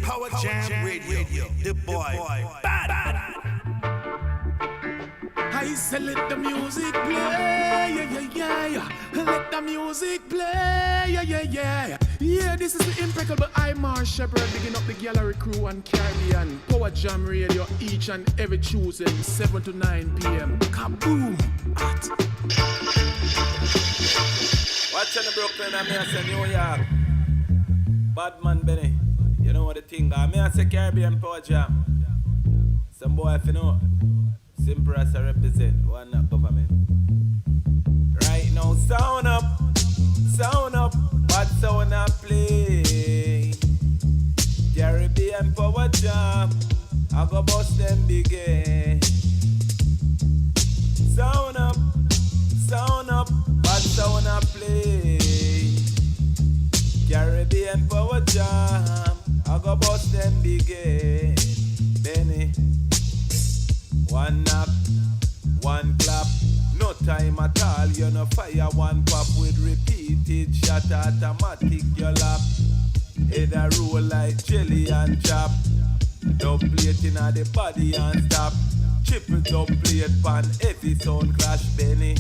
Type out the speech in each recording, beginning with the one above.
Power Jam Radio. The boy. Bad. I say let the music play, yeah. Let the music play, yeah. Yeah, this is the impeccable Imar Shepherd, bigging up the gallery crew and Caribbean. Power Jam Radio each and every Tuesday, 7 to 9 p.m. Kaboom! Hot. Watch on the Brooklyn and me I say New York. BadMan Benny, you know what the thing are. Me I say Caribbean Power Jam. Some boy if you know. Simple as I represent, one not government. Right now, sound up, but sound up play. Caribbean Power Jam, I go bust them big. Sound up, but sound up play. Caribbean Power Jam, I go bust them big. Benny. One knock, one clap, no time at all. You know fire one pop with repeated shot automatic your lap. Head a roll like jelly and chop. Dub plate inna the body and stop. Triple dub plate pan heavy sound clash Benny.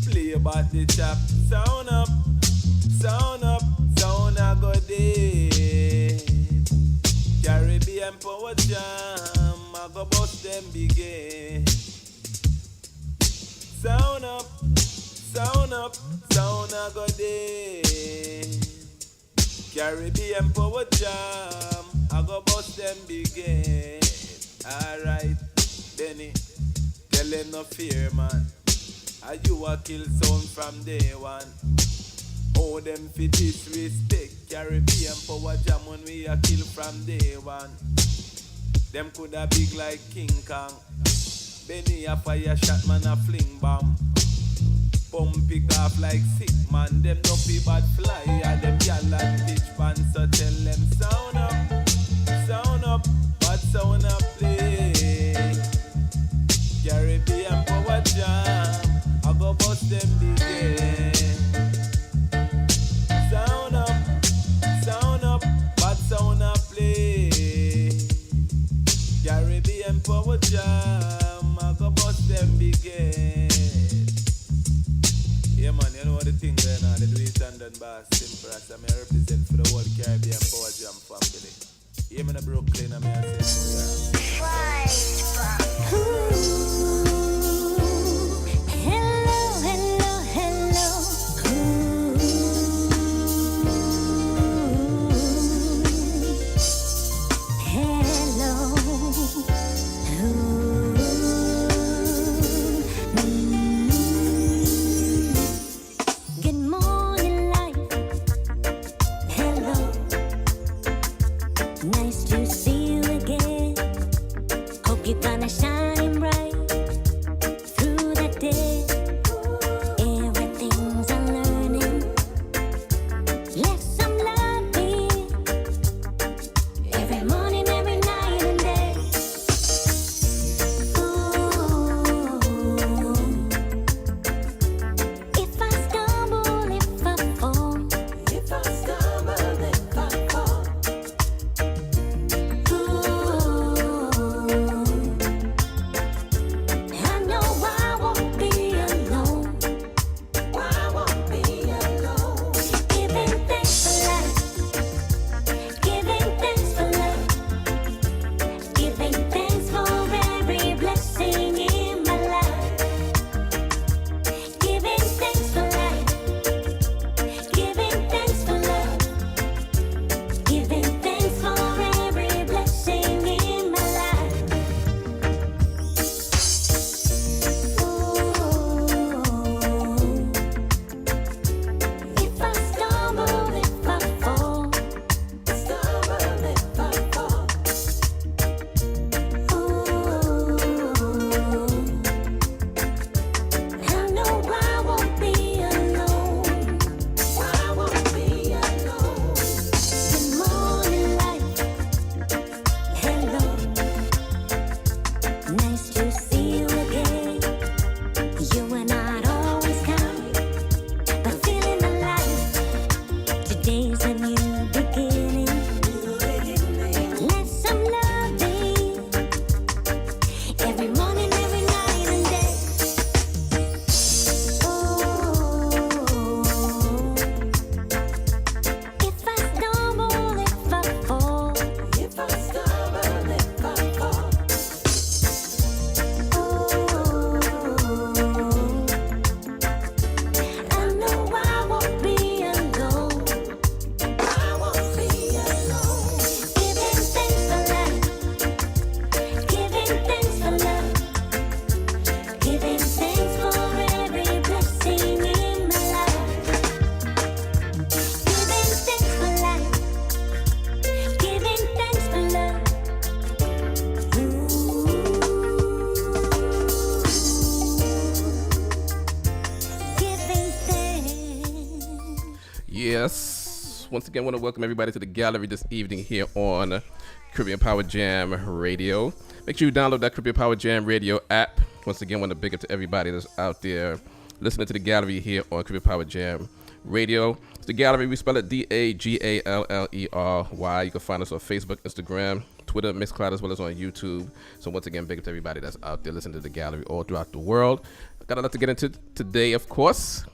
Play about the chop. Sound a go day. Caribbean Power Jam. I go bust them big. Sound a go day. Caribbean Power Jam, I go bust them big. Alright, Benny, tell them no fear, man. You a kill sound from day one. Oh, them fi disrespect Caribbean Power Jam when we a kill from day one. Them coulda big like King Kong. Benny a fire shot, man a fling bomb. Pump pick off like sick man. Them dopey bad fly, and them gal and bitch pan. So tell them sound up, but sound up play. Caribbean Power Jam, I go bust them big. Sound up, but sound up play. Caribbean Power Jam, I go bust them big. Yeah man, you know what the thing there now, they do it and done by simple as I represent for the whole Caribbean Power Jam family. Yeah man, Brooklyn, I say Today's a new beginning. host. Once again, I want to welcome everybody to the gallery this evening here on Caribbean Power Jam Radio. Make sure you download that Caribbean Power Jam Radio app. Once again, I want to big up to everybody that's out there listening to the gallery here on Caribbean Power Jam Radio. It's the gallery. We spell it DAGALLERY. You can find us on Facebook, Instagram, Twitter, Mixcloud, as well as on YouTube. So once again, big up to everybody that's out there listening to the gallery all throughout the world. Got a lot to get into today, of course.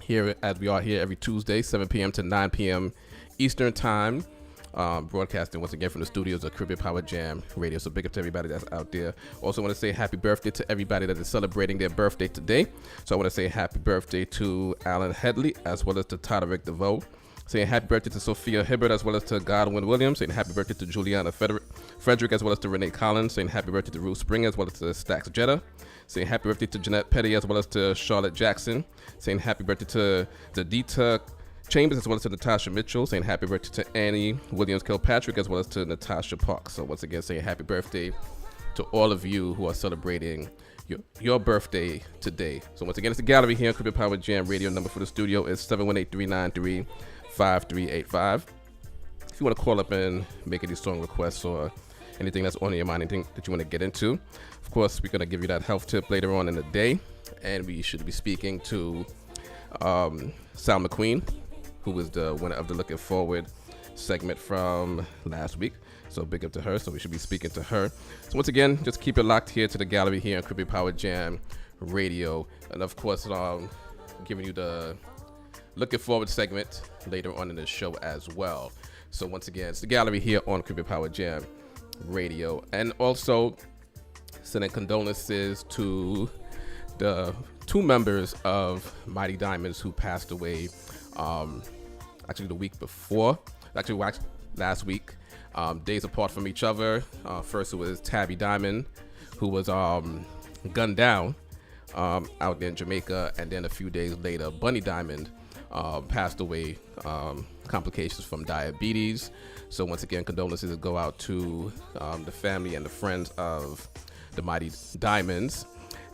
Here, as we are here every Tuesday, 7 p.m. to 9 p.m. Eastern Time. Broadcasting once again from the studios of Caribbean Power Jam Radio. So big up to everybody that's out there. Also want to say happy birthday to everybody that is celebrating their birthday today. So I want to say happy birthday to Alan Headley as well as to Toderick DeVoe. Saying happy birthday to Sophia Hibbert as well as to Godwin Williams. Saying happy birthday to Juliana Frederick as well as to Renee Collins. Saying happy birthday to Ruth Springer as well as to Stax Jetta. Saying happy birthday to Jeanette Petty as well as to Charlotte Jackson. Saying happy birthday to Dita Chambers as well as to Natasha Mitchell. Saying happy birthday to Annie Williams Kilpatrick as well as to Natasha Park. So once again, saying happy birthday to all of you who are celebrating your birthday today. So once again, it's the gallery here on Caribbean Power Jam Radio. Number for the studio is 718-393-5385. If you want to call up and make any song requests or anything that's on your mind, anything that you want to get into, of course, we're going to give you that health tip later on in the day. And we should be speaking to Salma Queen, who was the winner of the Looking Forward segment from last week. So big up to her. So we should be speaking to her. So once again, just keep it locked here to the gallery here on Caribbean Power Jam Radio. And of course, giving you the Looking Forward segment later on in the show as well. So once again, it's the gallery here on Caribbean Power Jam Radio. And also sending condolences to the two members of Mighty Diamonds who passed away actually the week before, last week, days apart from each other. First it was Tabby Diamond, who was gunned down out in Jamaica, and then a few days later Bunny Diamond passed away, complications from diabetes. So once again, condolences go out to the family and the friends of the Mighty Diamonds.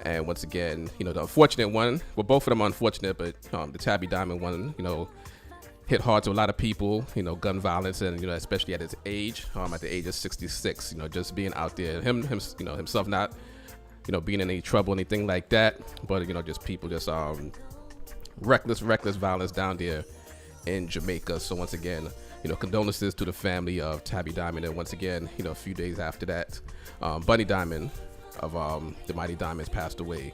And once again, the unfortunate one, well, both of them are unfortunate, but the Tabby Diamond one, hit hard to a lot of people, gun violence, and, especially at his age, at the age of 66, just being out there, himself not, being in any trouble, anything like that, but, just people just reckless violence down there in Jamaica. So once again, condolences to the family of Tabby Diamond. And once again, a few days after that, Bunny Diamond of the Mighty Diamonds passed away,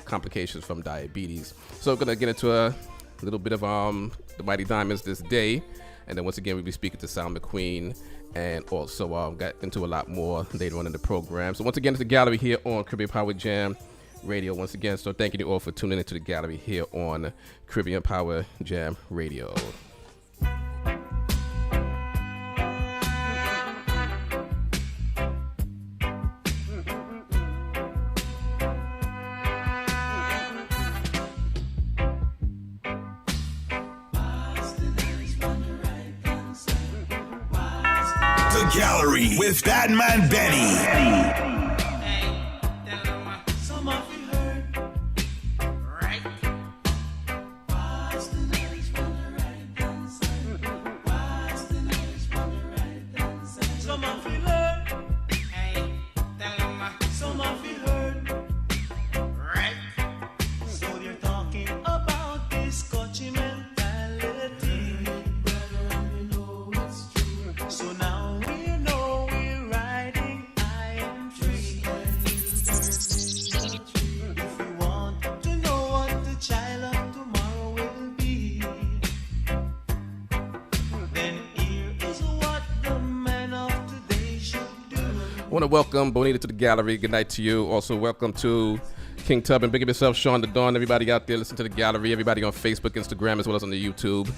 complications from diabetes. So we're gonna get into a little bit of the Mighty Diamonds this day, and then once again we'll be speaking to Salma Queen, and also got into a lot more later on in the program. So once again, it's the gallery here on Caribbean Power Jam Radio once again. So thank you all for tuning into the gallery here on Caribbean Power Jam Radio. Gallery with BadMan Benny. I want to welcome Bonita to the gallery. Good night to you. Also, welcome to King Tub, and big up yourself, Sean the Dawn. Everybody out there, listen to the gallery. Everybody on Facebook, Instagram, as well as on the YouTube.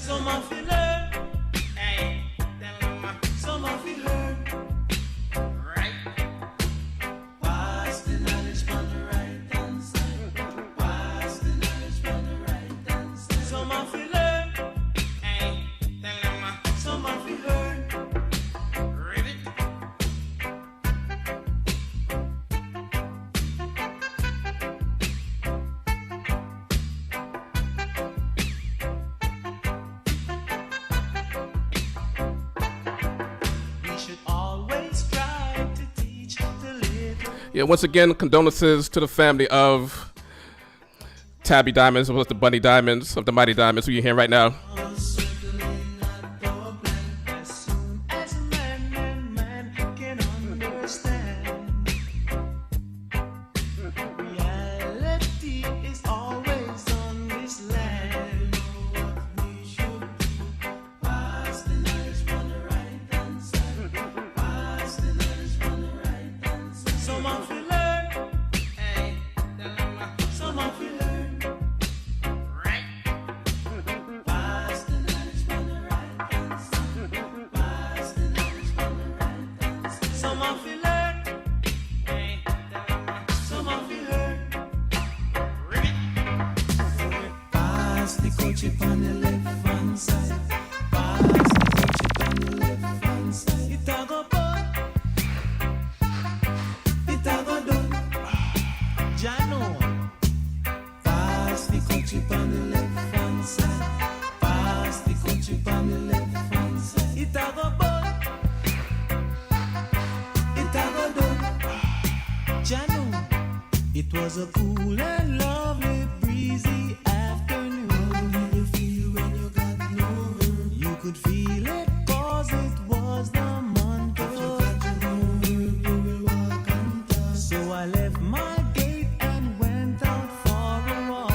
Yeah, once again, condolences to the family of Tabby Diamonds, or the Bunny Diamonds, of the Mighty Diamonds, who you're hearing right now. It was a cool and lovely breezy afternoon. How did you feel when you got no hurt? You could feel it cause it was the month of June. You will walk and talk. So I left my gate and went out for a walk.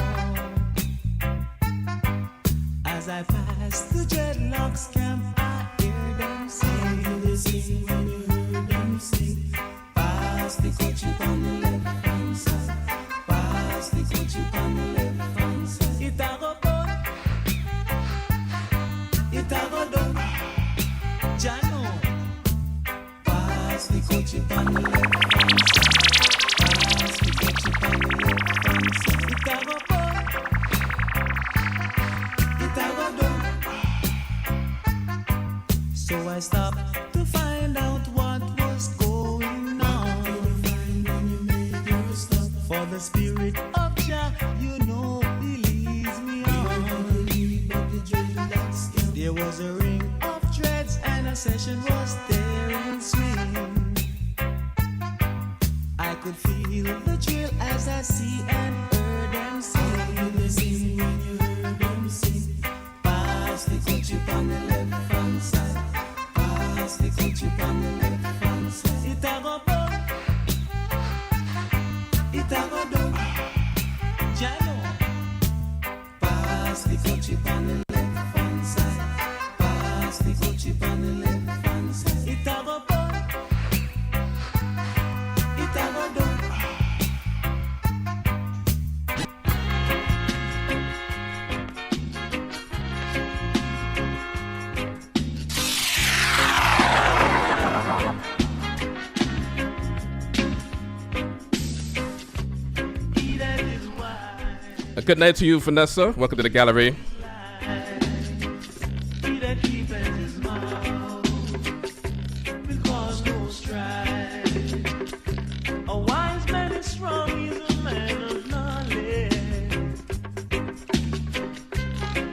As I passed the dreadlocks camp, I hear them sing. How did they sing when you heard them sing? Pass the coach on the left hand side. Pass the coach on the left hand side. It a go boy. It a go done. Jano. Pass the coach on the left hand side. Pass the coach on the left hand side. It a go boy. It a go done. So I stopped to find out what was going on. For the spirit of Jah, you know, he leads me on. There was a ring of dreads and a session was there in swing. I could feel the thrill as I see and heard them sing. They sing when you heard them sing. Pass the country on the left hand side. Pass the country on the left hand side. It a go boy. It a go down. Jano. Pass the country on the left hand side. Pass the country on the left hand side. It a go boy. It a go down. A good night to you, Vanessa. Welcome to the gallery. A wise man is strong, he's a man of knowledge.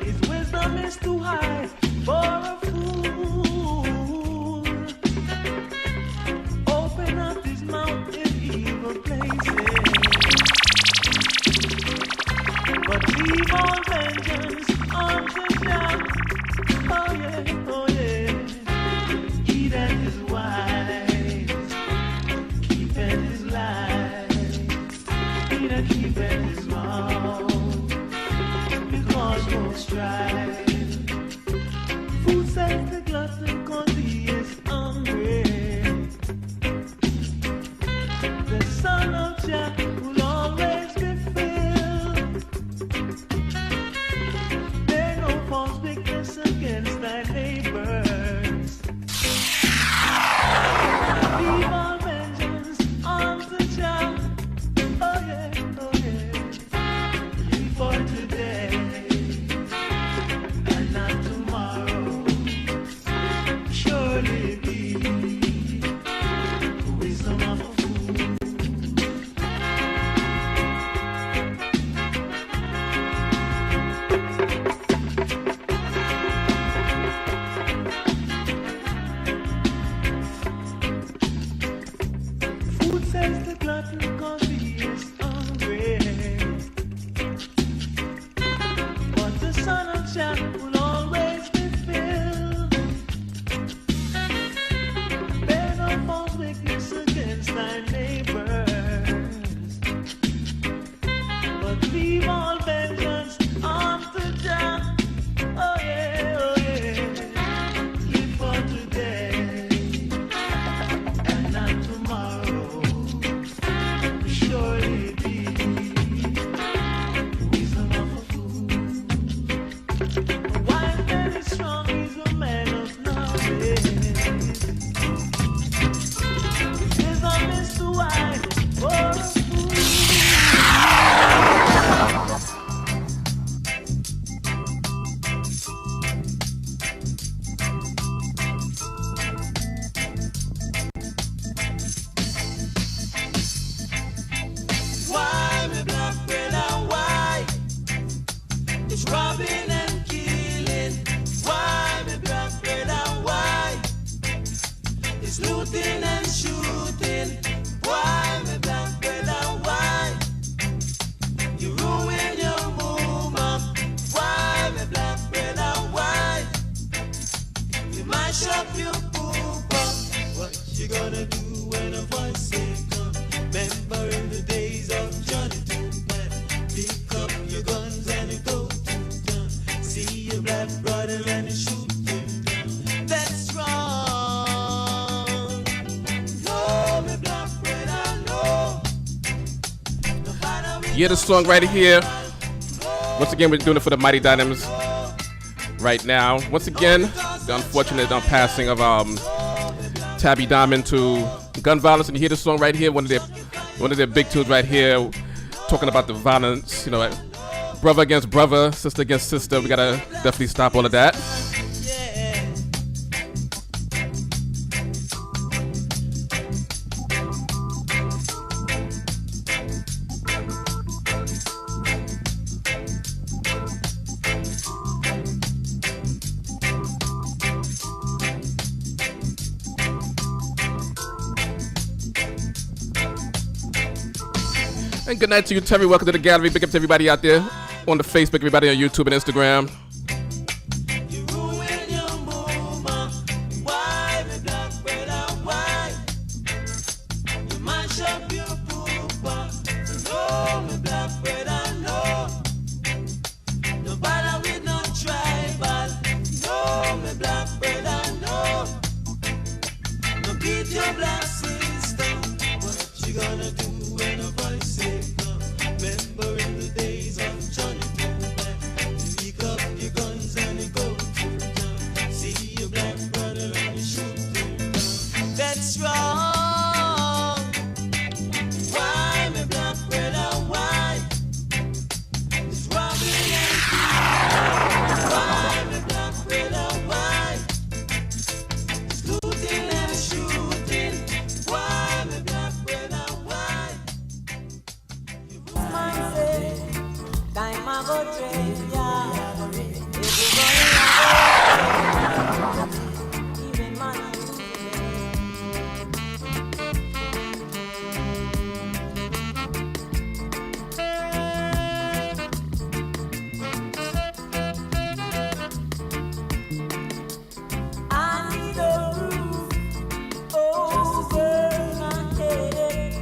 His wisdom is too high for a fool. Open up his mouth in evil places, but leave all vengeance unto Jah. Oh yeah, oh mash up your pooper. What you gonna do when a voice say come? Remember in the days of Johnny Two-Man, pick up your guns and you go to town. See your black brother and you shoot him down. That's wrong. No, me black brother, no. Yeah, this song right here. Once again, we're doing it for the Mighty Dynamos right now. Once again, the unfortunate passing of Tabby Diamond to gun violence, and you hear this song right here, one of their big tunes right here, talking about the violence. You know, like brother against brother, sister against sister. We gotta definitely stop all of that. And good night to you, Terry. Welcome to the gallery. Big up to everybody out there on the Facebook, everybody on YouTube and Instagram. You ruin your mama. Why me black brother? Why? You mash up your pooper. No, me black brother, no. No bother with no tribal. No, me black brother, no. No beat your black sister. What you gonna do when a voice say come? Remember in the days of Johnny Two-Man, you pick up your guns and you go to town. See your black brother and you shoot him down. That's wrong. Why, my black brother, why? It's robbing and killing. Why, my black brother, why? It's looting and shooting. Why, my black brother, why? Time I go trade, yeah. Even money. I need a roof over my head.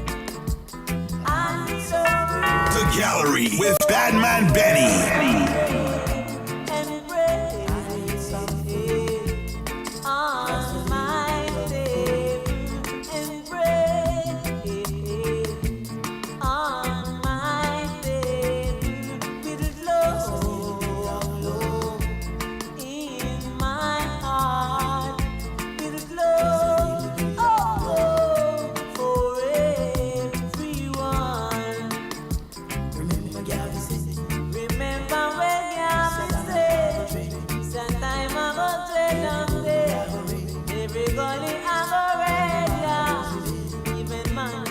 I need a roof. The gallery with BadMan Benny. And bread on my table, and bread on my table, with love in my heart, with love for everyone. Remember when you said, sometime I go trade on there. Every gully I go red, yeah. Even man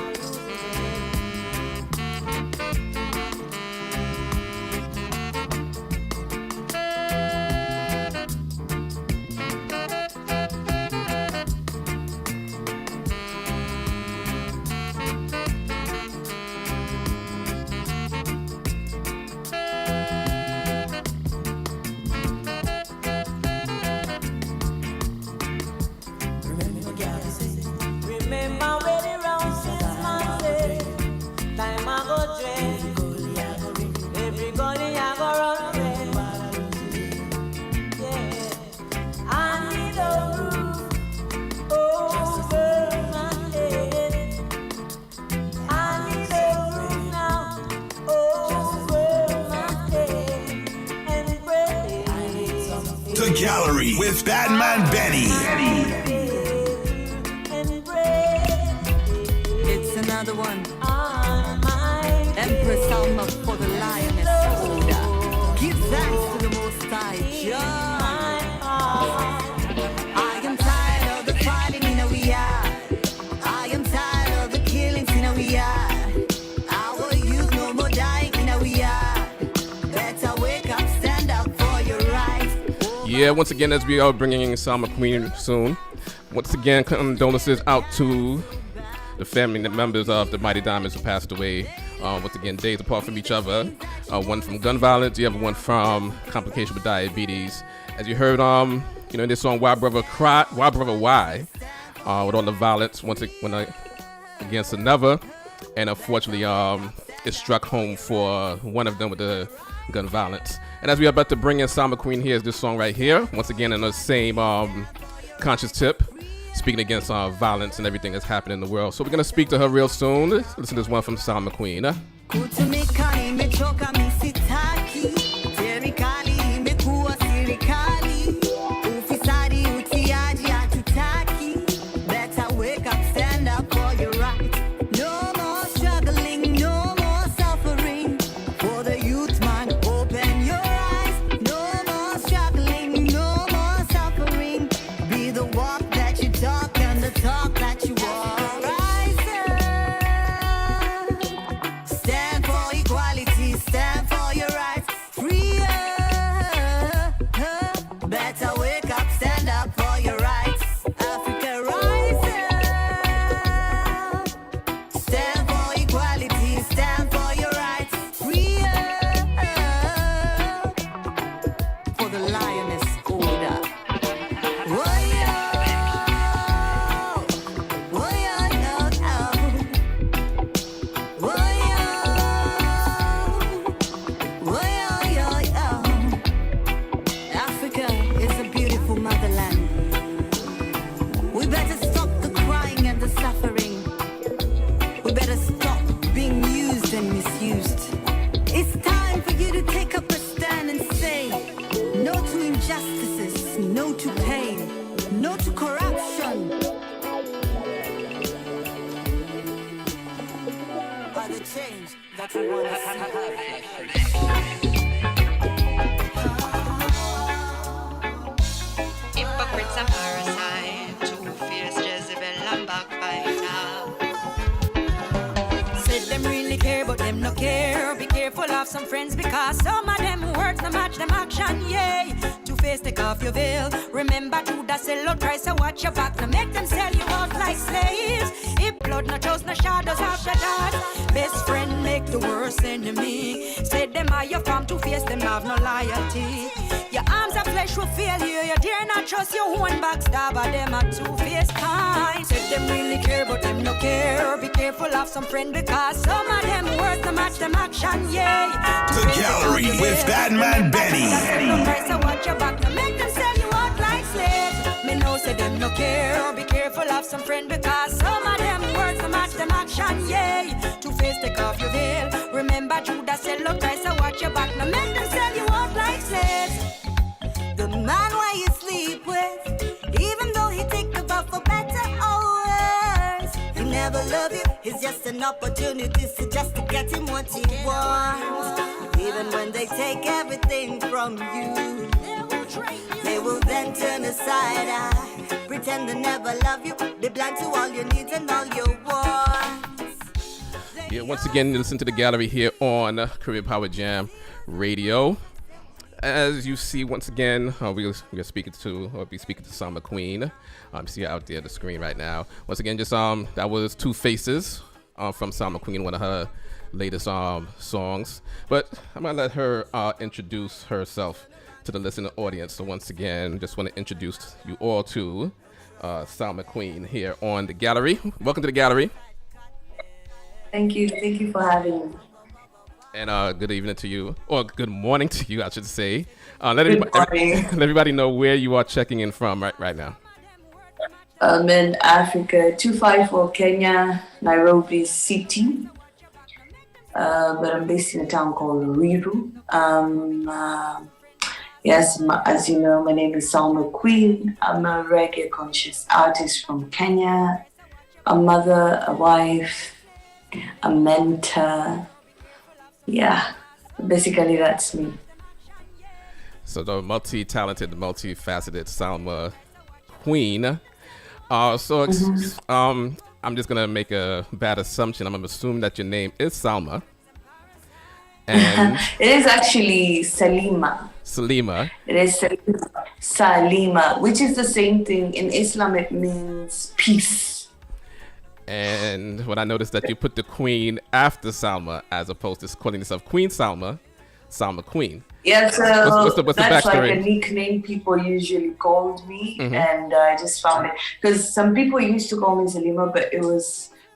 remember when the round 6 months say, time I go trade. Every gully I go run red. Yeah, I need a roof over my head. I need a roof now over my head. And bread. The gallery with BadMan Benny. And bread. It's another one. On my Empress Salma for the lioness order. Give thanks to the Most High. I am tired of the fighting in a we are. I am tired of the killings in a we are. Our youth no more dying in a we are. Better wake up, stand up for your rights. Yeah, once again, as we are bringing Salma Queen soon. Once again, condolences out to the family members of the Mighty Diamonds who passed away. Once again, days apart from each other. One from gun violence, the other one from complication with diabetes. As you heard, in this song, Why Brother Cry, Why Brother Why, with all the violence against another, and unfortunately, it struck home for one of them with the gun violence. And as we are about to bring in Salma Queen, here's this song right here, once again in the same conscious tip, speaking against violence and everything that's happening in the world. So we're gonna speak to her real soon. Listen to this one from Salma Queen. Some friends because some of them words no match them action, yeah. Two-Face, take off your veil. Remember to the sell out price, so watch your back. No make them sell you out like slaves. If blood no chose no shadows after that. Best friend make the worst enemy. Say them are your farm, Two-Face, them have no loyalty. Your arms are flesh will fail you. You dare not trust your own backstabber. Them are Two-Face kind. Say them really care, but them no care. Be careful of some friend because some of them words no match them action, yeah. The Gallery with BadMan Benny. Watch your back, no make them sell you out like slaves. Me know say them no care. Be careful of some friend because some of them words no match them action, yeah. Two-Face, take off your veil. Remember Judas said look nice, so watch your back, no make them sell you out like slaves. The man where you sleep with, even though he take the vow for better hours, he never love you. It's just an opportunity, so just to get him what he wants. Even when they take everything from you, they will then turn aside eye, pretend they never love you. They blind to all your needs and all your wants. Yeah, once again, listen to the Gallery here on Caribbean Power Jam Radio. As you see, once again, we are speaking to, or be speaking to Salma Queen. See her out there on the screen right now. Once again, just that was Two Faces from Salma Queen, one of her latest songs. But I'm gonna let her introduce herself to the listening audience. So once again, just want to introduce you all to Salma Queen here on the Gallery. Welcome to the Gallery. Thank you for having me. And good evening to you, or good morning to you, I should say. Let everybody know where you are checking in from right now. I'm in Africa, 254 Kenya, Nairobi City. But I'm based in a town called Ruiru. Yes, as you know, my name is Salma Queen. I'm a reggae conscious artist from Kenya, a mother, a wife, a mentor. Yeah, basically that's me. So the multi-talented, multifaceted Salma Queen. I'm just gonna make a bad assumption. I'm gonna assume that your name is Salma. And it is actually Salima. Salima. It is Salima, which is the same thing. In Islam, it means peace. And when I noticed that you put the Queen after Salma, as opposed to calling yourself Queen Salma, Salma Queen. Yeah, so What's the that's like backstory? a nickname people usually called me, and I just found it because some people used to call me Salima, but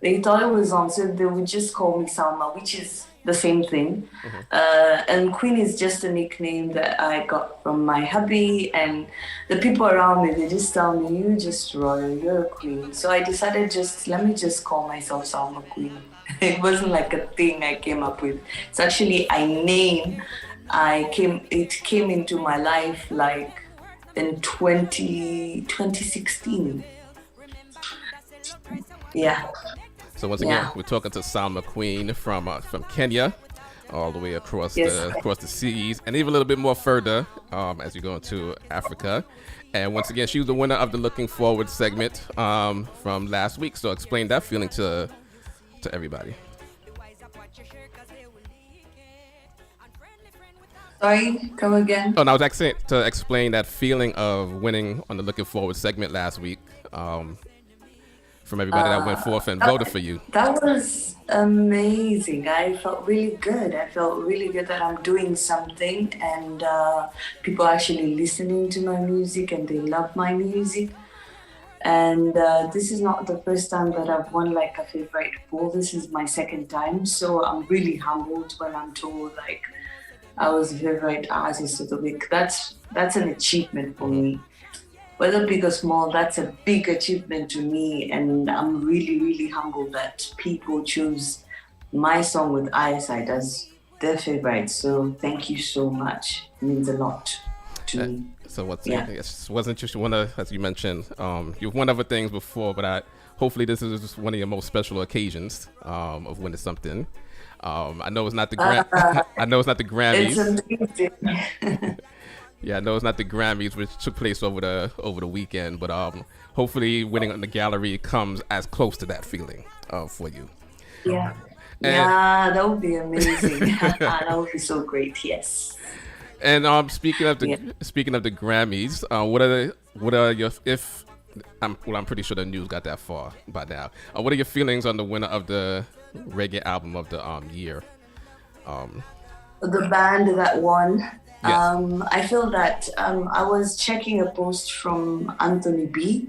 they thought it was on, so they would just call me Salma, which is the same thing. And Queen is just a nickname that I got from my hubby, and the people around me, they just tell me, "You just royal, you're a queen." So I decided let me just call myself Salma Queen. It wasn't like a thing I came up with. It's actually a name. It came into my life like in 2016. Yeah. So once again, we're talking to Salma Queen from Kenya, all the way across the seas, and even a little bit more further as you go into Africa. And once again, she was the winner of the Looking Forward segment from last week. So explain that feeling to everybody. Sorry, come again. Oh, and I was actually to explain that feeling of winning on the Looking Forward segment last week from everybody that went forth and voted for you. That was amazing. I felt really good. I felt really good that I'm doing something and people are actually listening to my music and they love my music. And this is not the first time that I've won like a favorite poll. This is my second time. So I'm really humbled when I'm told like I was the favorite artist of the week. That's an achievement for me. Whether big or small, that's a big achievement to me. And I'm really, really humbled that people choose my song with Eyesight as their favorite. So thank you so much. It means a lot to me. So it wasn't just one of, as you mentioned, you've won other things before, but hopefully this is just one of your most special occasions of winning something. I know it's not the I know it's not the Grammys. It's amazing. Yeah, I know it's not the Grammys, which took place over the weekend, but hopefully winning on the gallery comes as close to that feeling for you. Yeah. That would be amazing. That would be so great. Yes. And speaking of the Grammys, what are your I'm pretty sure the news got that far by now. What are your feelings on the winner of the reggae album of the year? The band that won. Yes. I feel that I was checking a post from Anthony B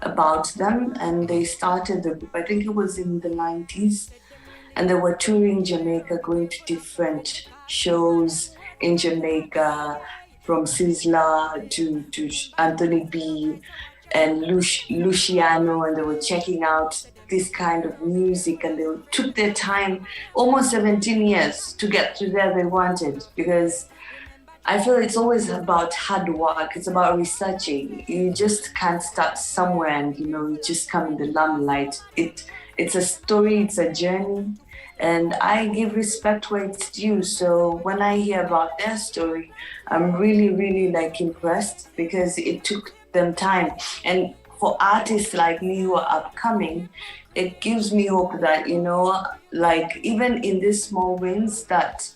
about them, and they started the group, I think it was in the 90s, and they were touring Jamaica, going to different shows in Jamaica, from Sizzla to Anthony B and Luciano, and they were checking out this kind of music, and they took their time, almost 17 years to get to where they wanted, because I feel it's always about hard work. It's about researching. You just can't start somewhere and you just come in the limelight. It's a story, it's a journey, and I give respect where it's due. So when I hear about their story, I'm really, really impressed, because it took them time. And for artists like me who are upcoming, it gives me hope that even in these small wins, that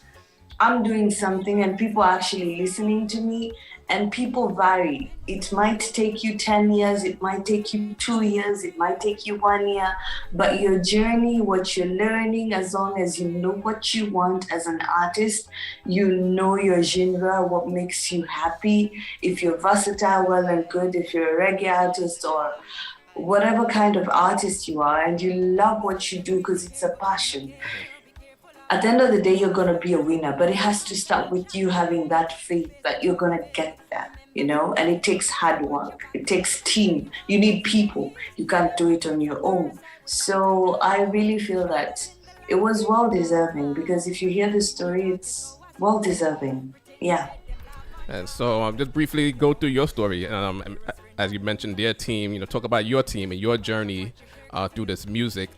I'm doing something and people are actually listening to me, and people vary. It might take you 10 years, it might take you 2 years, it might take you 1 year, but your journey, what you're learning, as long as you know what you want as an artist, you know your genre, what makes you happy, if you're versatile, well and good, if you're a reggae artist or whatever kind of artist you are, and you love what you do because it's a passion. At the end of the day, you're going to be a winner, but it has to start with you having that faith that you're going to get there, and it takes hard work. It takes team. You need people. You can't do it on your own. So I really feel that it was well-deserving, because if you hear the story, it's well-deserving. Yeah. And so just briefly go through your story. As you mentioned, their team, talk about your team and your journey through this music,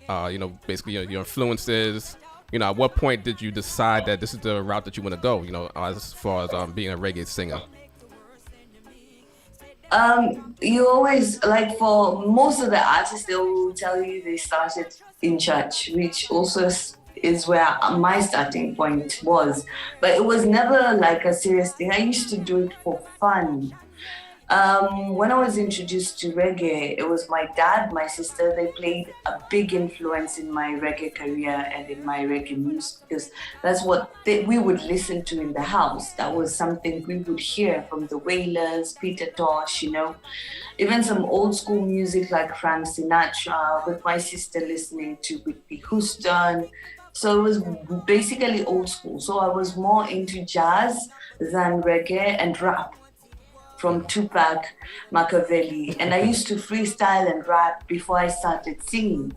basically your influences. At what point did you decide that this is the route that you want to go, as far as being a reggae singer? You always, for most of the artists, they will tell you they started in church, which also is where my starting point was. But it was never like a serious thing. I used to do it for fun. When I was introduced to reggae, it was my dad, my sister. They played a big influence in my reggae career and in my reggae music because that's what we would listen to in the house. That was something we would hear from the Wailers, Peter Tosh, even some old school music like Frank Sinatra, with my sister listening to Whitney Houston. So it was basically old school. So I was more into jazz than reggae and rap from Tupac, Machiavelli. And I used to freestyle and rap before I started singing.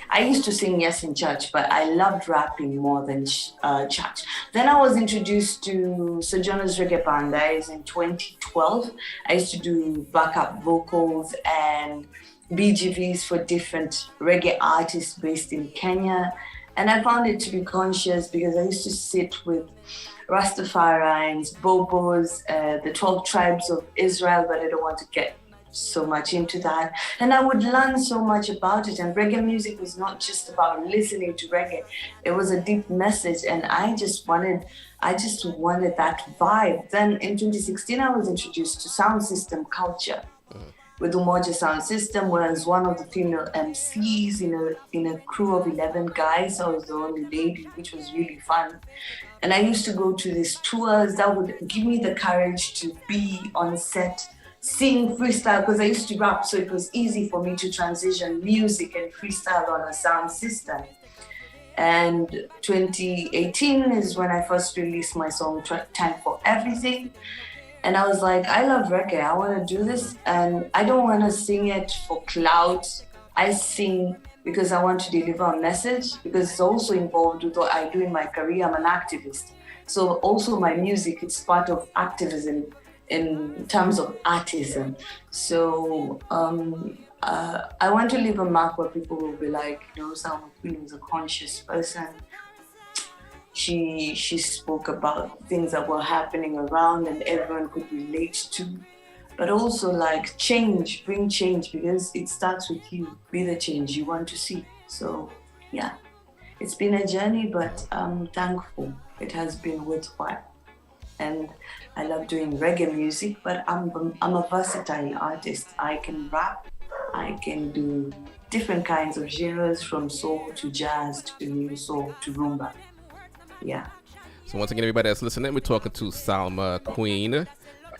I used to sing, yes, in church, but I loved rapping more than church. Then I was introduced to Sojourner's Reggae Band. That is in 2012. I used to do backup vocals and BGVs for different reggae artists based in Kenya. And I found it to be conscious because I used to sit with Rastafarians, Bobos, the 12 tribes of Israel, but I don't want to get so much into that. And I would learn so much about it. And reggae music was not just about listening to reggae. It was a deep message. And I just wanted that vibe. Then in 2016, I was introduced to sound system culture. With Umoja Sound System, where I was one of the female MCs in a crew of 11 guys. I was the only lady, which was really fun. And I used to go to these tours that would give me the courage to be on set, sing freestyle, because I used to rap, so it was easy for me to transition music and freestyle on a sound system. And 2018 is when I first released my song, Time for Everything. And I was like, I love reggae, I want to do this. And I don't want to sing it for clout. I sing because I want to deliver a message, because it's also involved with what I do in my career. I'm an activist. So also my music, it's part of activism in terms of artisan. So I want to leave a mark where people will be like, Salma Queen was a conscious person. She spoke about things that were happening around and everyone could relate to. But also like bring change, because it starts with you. Be the change you want to see. So yeah, it's been a journey, but I'm thankful. It has been worthwhile. And I love doing reggae music, but I'm a versatile artist. I can rap, I can do different kinds of genres, from soul to jazz to new soul to rumba. Yeah. So once again, everybody that's listening, we're talking to Salma Queen,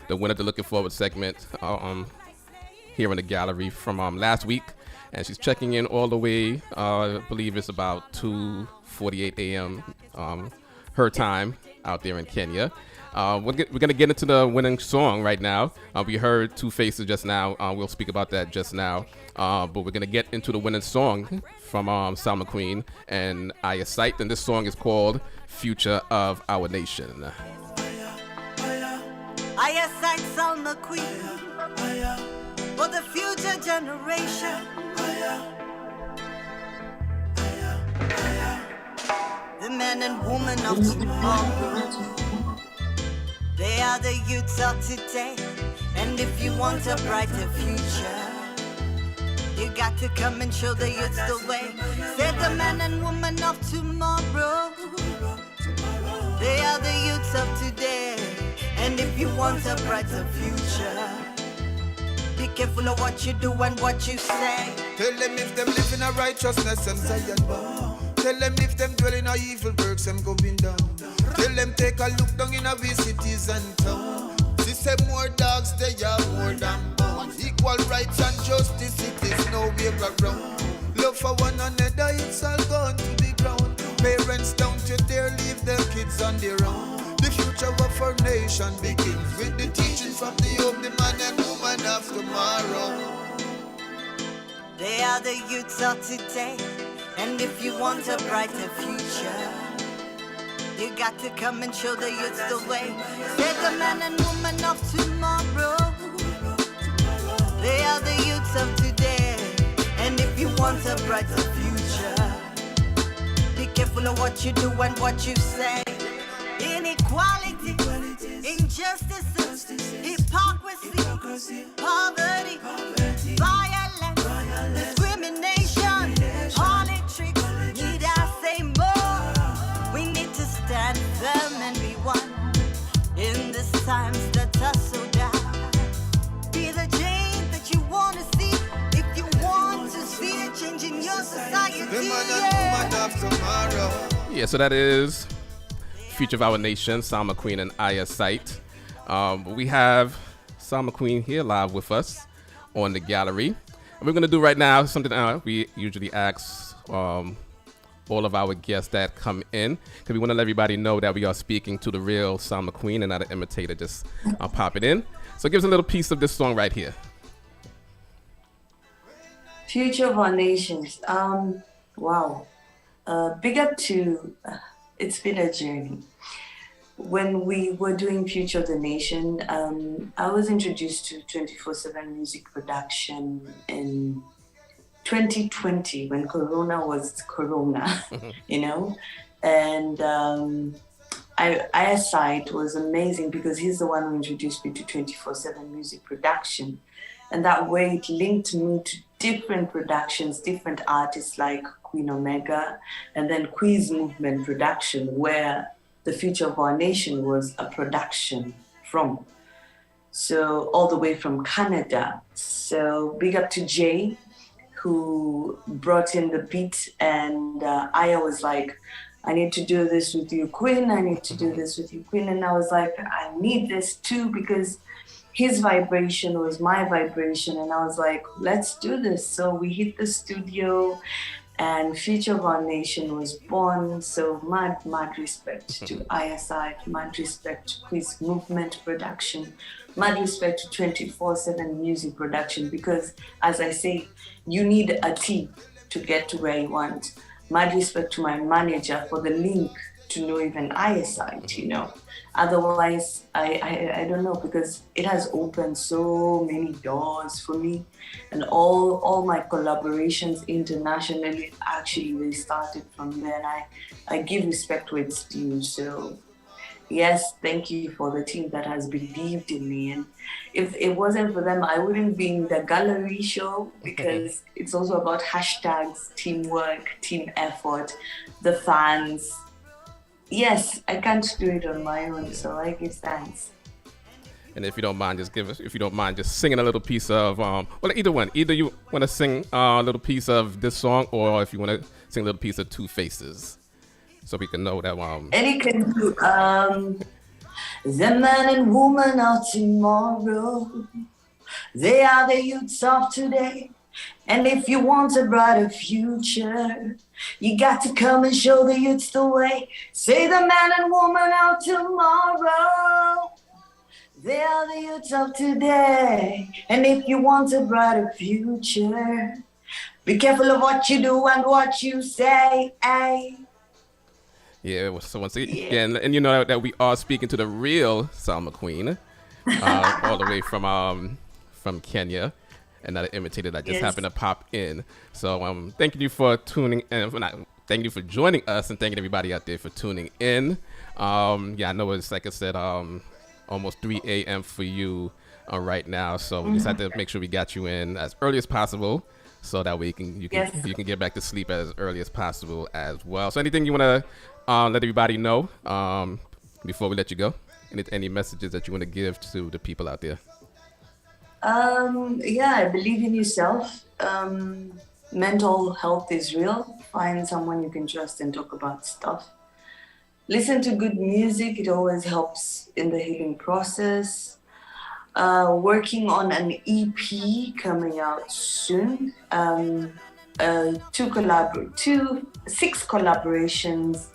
the winner of the Looking Forward segment here in the gallery from last week. And she's checking in all the way, I believe it's about 2:48 a.m. Her time out there in Kenya. We're going to get into the winning song right now. We heard Two Faces just now. We'll speak about that just now. But we're going to get into the winning song from Salma Queen and Aya Sight. And this song is called Future of Our Nation. Aya Sight, Salma Queen, for the future generation. The men and women of tomorrow. They are the youths of today. And if you want a brighter future, you got to come and show the youths the way. Say the men and women of tomorrow. They are the youths of today. And if you want a brighter future, be careful of what you do and what you say. Tell them if them live in a righteousness and Zion bound. Tell them if them dwell in a evil works, them going down. Tell them take a look down in our cities and towns. She said more dogs, they are more than bones. Equal rights and justice, it is no way around. Love for one another, it's all gone to the ground. Parents down to there, leave their kids on their own. The future of our nation begins with the teaching from the young, the man and woman of tomorrow. They are the youths of today. And if you want a brighter future, you got to come and show the youths the way. Say the man and woman of tomorrow. They are the youths of today. And if you want a brighter future, be careful of what you do and what you say. Inequality, injustice, hypocrisy, poverty, violence, discrimination, politics. Need I say more? We need to stand firm and be one in these times that are so dark. Be man and woman of tomorrow. Yeah, so that is Future of Our Nation, Salma Queen and Aya Sight. We have Salma Queen here live with us on the gallery. And we're going to do right now something we usually ask all of our guests that come in, because we want to let everybody know that we are speaking to the real Salma Queen and not an imitator just pop it in. So give us a little piece of this song right here. Future of Our Nations. Wow. Big up to, it's been a journey. When we were doing Future of the Nation, I was introduced to 24/7 music production in 2020 when Corona was Corona, you know? And Eyesight was amazing because he's the one who introduced me to 24/7 music production. And that way it linked me to different productions, different artists like Queen Omega, and then Quiz Movement production, where the Future of Our Nation was a production from. So all the way from Canada. So big up to Jay, who brought in the beat, and Aya was like, I need to do this with you, Queen. I need to do this with you, Queen. And I was like, I need this too, because his vibration was my vibration. And I was like, let's do this. So we hit the studio and Future of Our Nation was born. So mad respect to ISI, mad respect to Quiz Movement production, mad respect to 24/7 music production, because as I say, you need a team to get to where you want. Mad respect to my manager for the link to know even ISI, you know. Otherwise, I don't know, because it has opened so many doors for me, and all my collaborations internationally, actually they started from there, and I give respect where it's due. So yes, thank you for the team that has believed in me, and if it wasn't for them, I wouldn't be in the gallery show, because it's also about hashtags, teamwork, team effort, the fans. Yes, I can't do it on my own, so I give thanks. And if you don't mind, just singing a little piece of, well, either one. Either you want to sing a little piece of this song, or if you want to sing a little piece of Two Faces, so we can know that. Any can do. The man and woman of tomorrow, they are the youths of today. And if you want a brighter future, you got to come and show the youths the way. Say the man and woman of tomorrow, they are the youths of today. And if you want a brighter future, be careful of what you do and what you say. Ay. Yeah, so once again, and you know that we are speaking to the real Salma Queen, all the way from Kenya. And not an imitator that just happened to pop in. So thank you for tuning in. Thank you for joining us, and thanking everybody out there for tuning in. Yeah, I know it's, like I said, almost 3 a.m. for you right now. So we just had to make sure we got you in as early as possible, so that way you can get back to sleep as early as possible as well. So anything you want to let everybody know before we let you go? Any messages that you want to give to the people out there? Yeah, I believe in yourself. Mental health is real. Find someone you can trust and talk about stuff. Listen to good music. It always helps in the healing process. Working on an EP coming out soon. 6 collaborations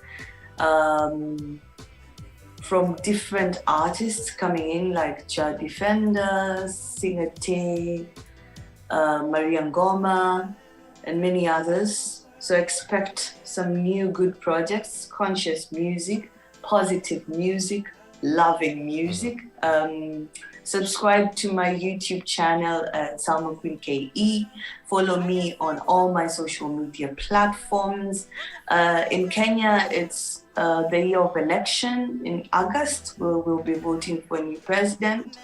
from different artists coming in, like Jah Defender, Singer Tay, Maria Ngoma, and many others. So expect some new good projects, conscious music, positive music, loving music. Subscribe to my YouTube channel at Salma Queen KE. Follow me on all my social media platforms. In Kenya, it's the year of election in August, where we'll be voting for a new president.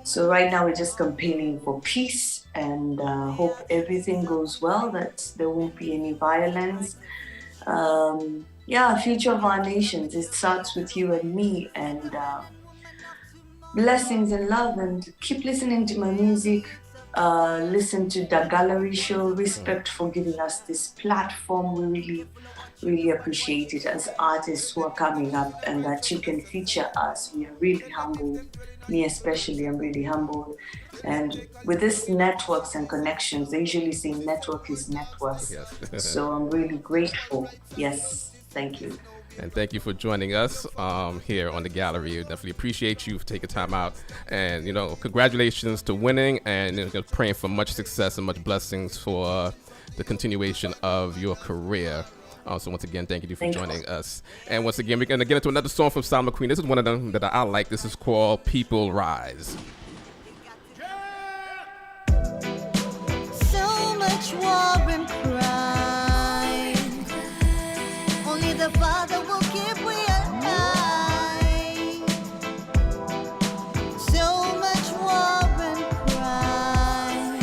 So right now we're just campaigning for peace, and hope everything goes well, that there won't be any violence. Future of our nations, it starts with you and me, and blessings and love, and keep listening to my music. listen to the gallery show. Respect for giving us this platform. We really, really appreciate it as artists who are coming up and that you can feature us. We are really humbled. Me especially, I'm really humbled. And with this networks and connections, they usually say network is networks. Yes. So I'm really grateful. Yes, thank you. And thank you for joining us here on the gallery. We definitely appreciate you for taking time out. And, you know, congratulations to winning, and praying for much success and much blessings for the continuation of your career. So once again, thank you for joining us. And once again, we're going to get into another song from Salma Queen. This is one of them that I like. This is called People Rise. So much war and crime. Only the Father will keep we alive. So much war and crime.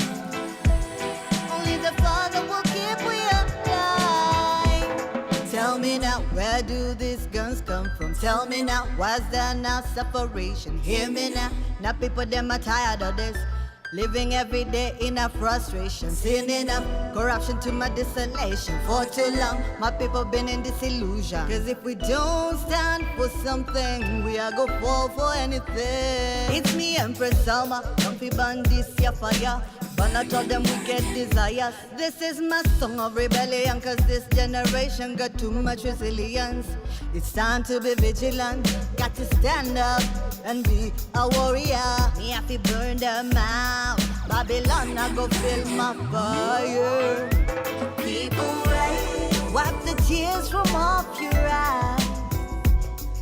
Only the Father will keep we alive. Tell me now, where do these guns come from? Tell me now, why's there now separation? Hear me now, now people them are tired of this. Living every day in a frustration, sinning up corruption to my desolation. For too long, my people been in disillusion. Cause if we don't stand for something, we are go fall for anything. It's me, Empress Salma, comfy bandits, yeah, fire. But not all them wicked desires. This is my song of rebellion, cause this generation got too much resilience. It's time to be vigilant, got to stand up and be a warrior. Me have to burn them out, Babylon I go fill my fire. People rise, wipe the tears from off your eyes.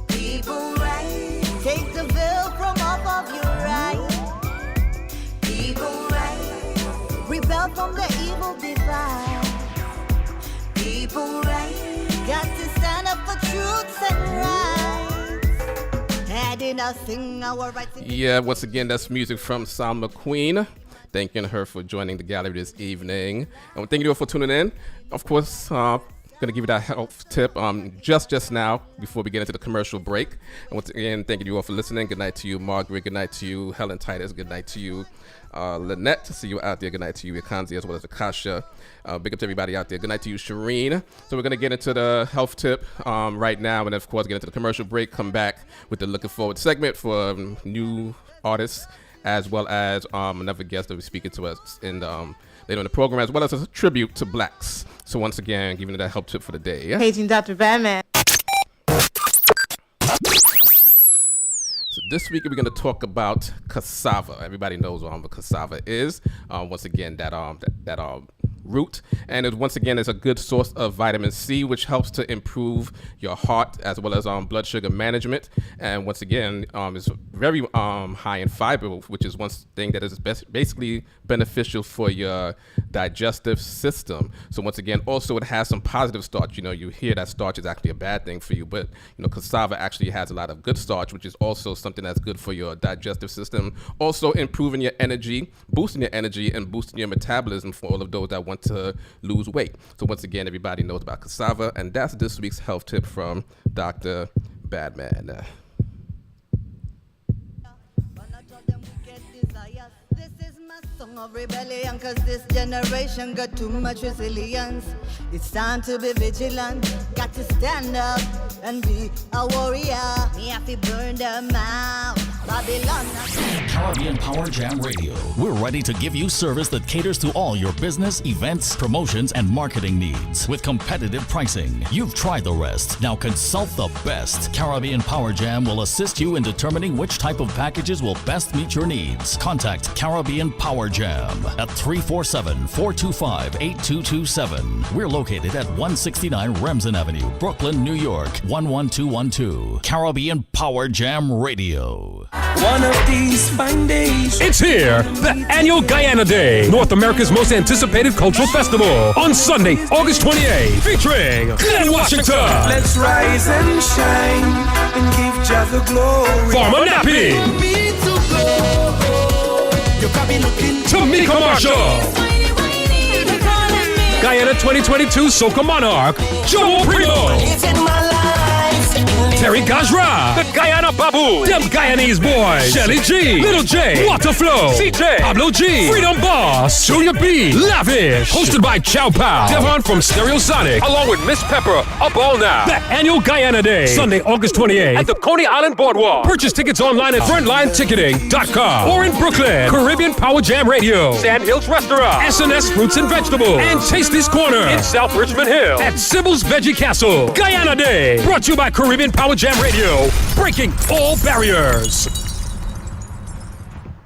People rise, take the veil from off of your eyes. People rise, rebel from the evil divide. People rise, got to stand up for truths and rights. Adding us sing our rights. Yeah, once again, that's music from Salma Queen. Thanking her for joining the gallery this evening. And thank you all for tuning in. Of course, going to give you that health tip just now before we get into the commercial break. And once again, thank you all for listening. Good night to you, Margaret. Good night to you, Helen Titus. Good night to you, Lynette. To see you out there. Good night to you, Ikanzi, as well as Akasha. Big up to everybody out there. Good night to you, Shireen. So we're going to get into the health tip right now. And of course, get into the commercial break. Come back with the Looking Forward segment for new artists, as well as another guest that will be speaking to us in the, later in the program, as well as a tribute to Blaxx. So once again, giving you that help tip for the day. Yeah? Paging Dr. BadMan. So this week we're going to talk about cassava. Everybody knows what cassava is. Once again, that root, and once again, it's a good source of vitamin C, which helps to improve your heart as well as blood sugar management. And once again, it's very high in fiber, which is one thing that is basically beneficial for your digestive system. So once again, also it has some positive starch. You know, you hear that starch is actually a bad thing for you, but you know, cassava actually has a lot of good starch, which is also something that's good for your digestive system. Also improving your energy, boosting your energy, and boosting your metabolism for all of those that want to lose weight. So once again, everybody knows about cassava, and that's this week's health tip from Dr. BadMan. Song of rebellion, cause this generation got too much resilience. It's time to be vigilant, got to stand up and be a warrior. Me have to burn them out, Babylon. Caribbean Power Jam Radio. We're ready to give you service that caters to all your business, events, promotions, and marketing needs with competitive pricing. You've tried the rest. Now consult the best. Caribbean Power Jam will assist you in determining which type of packages will best meet your needs. Contact Caribbean Power Jam at 347-425-8227. We're located at 169 Remsen Avenue, Brooklyn, New York, 11212. Caribbean Power Jam Radio. One of these fine days. It's here, the annual Guyana Day, North America's most anticipated cultural festival, on Sunday, August 28th, featuring Glenn Washington. Let's rise and shine and give Jah the glory. Farmer Nappy. Tamika Marshall. Guyana 2022 Soca Monarch, Joe Primo. Terry Gajra. The Guyana Babu, them Guyanese boys, Shelly G, Little J, Waterflow, CJ, Pablo G, Freedom Boss, Junior B, Lavish, hosted by Chow Pow, Devon from Stereosonic, along with Miss Pepper, up all now. The annual Guyana Day, Sunday, August 28th at the Coney Island Boardwalk. Purchase tickets online at frontlineticketing.com or in Brooklyn, Caribbean Power Jam Radio, Sand Hills Restaurant, S&S Fruits and Vegetables, and Tasty's Corner in South Richmond Hill at Sybil's Veggie Castle. Guyana Day, brought to you by Caribbean Power Jam Radio, breaking all barriers.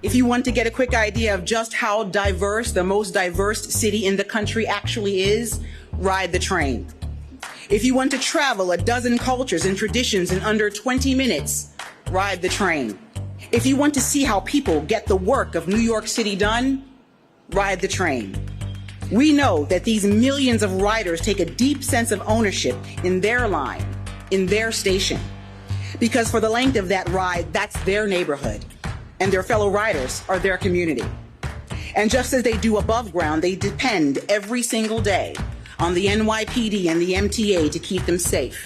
If you want to get a quick idea of just how diverse the most diverse city in the country actually is, ride the train. If you want to travel a dozen cultures and traditions in under 20 minutes, ride the train. If you want to see how people get the work of New York City done, ride the train. We know that these millions of riders take a deep sense of ownership in their line, in their station. Because for the length of that ride, that's their neighborhood, and their fellow riders are their community. And just as they do above ground, they depend every single day on the NYPD and the MTA to keep them safe.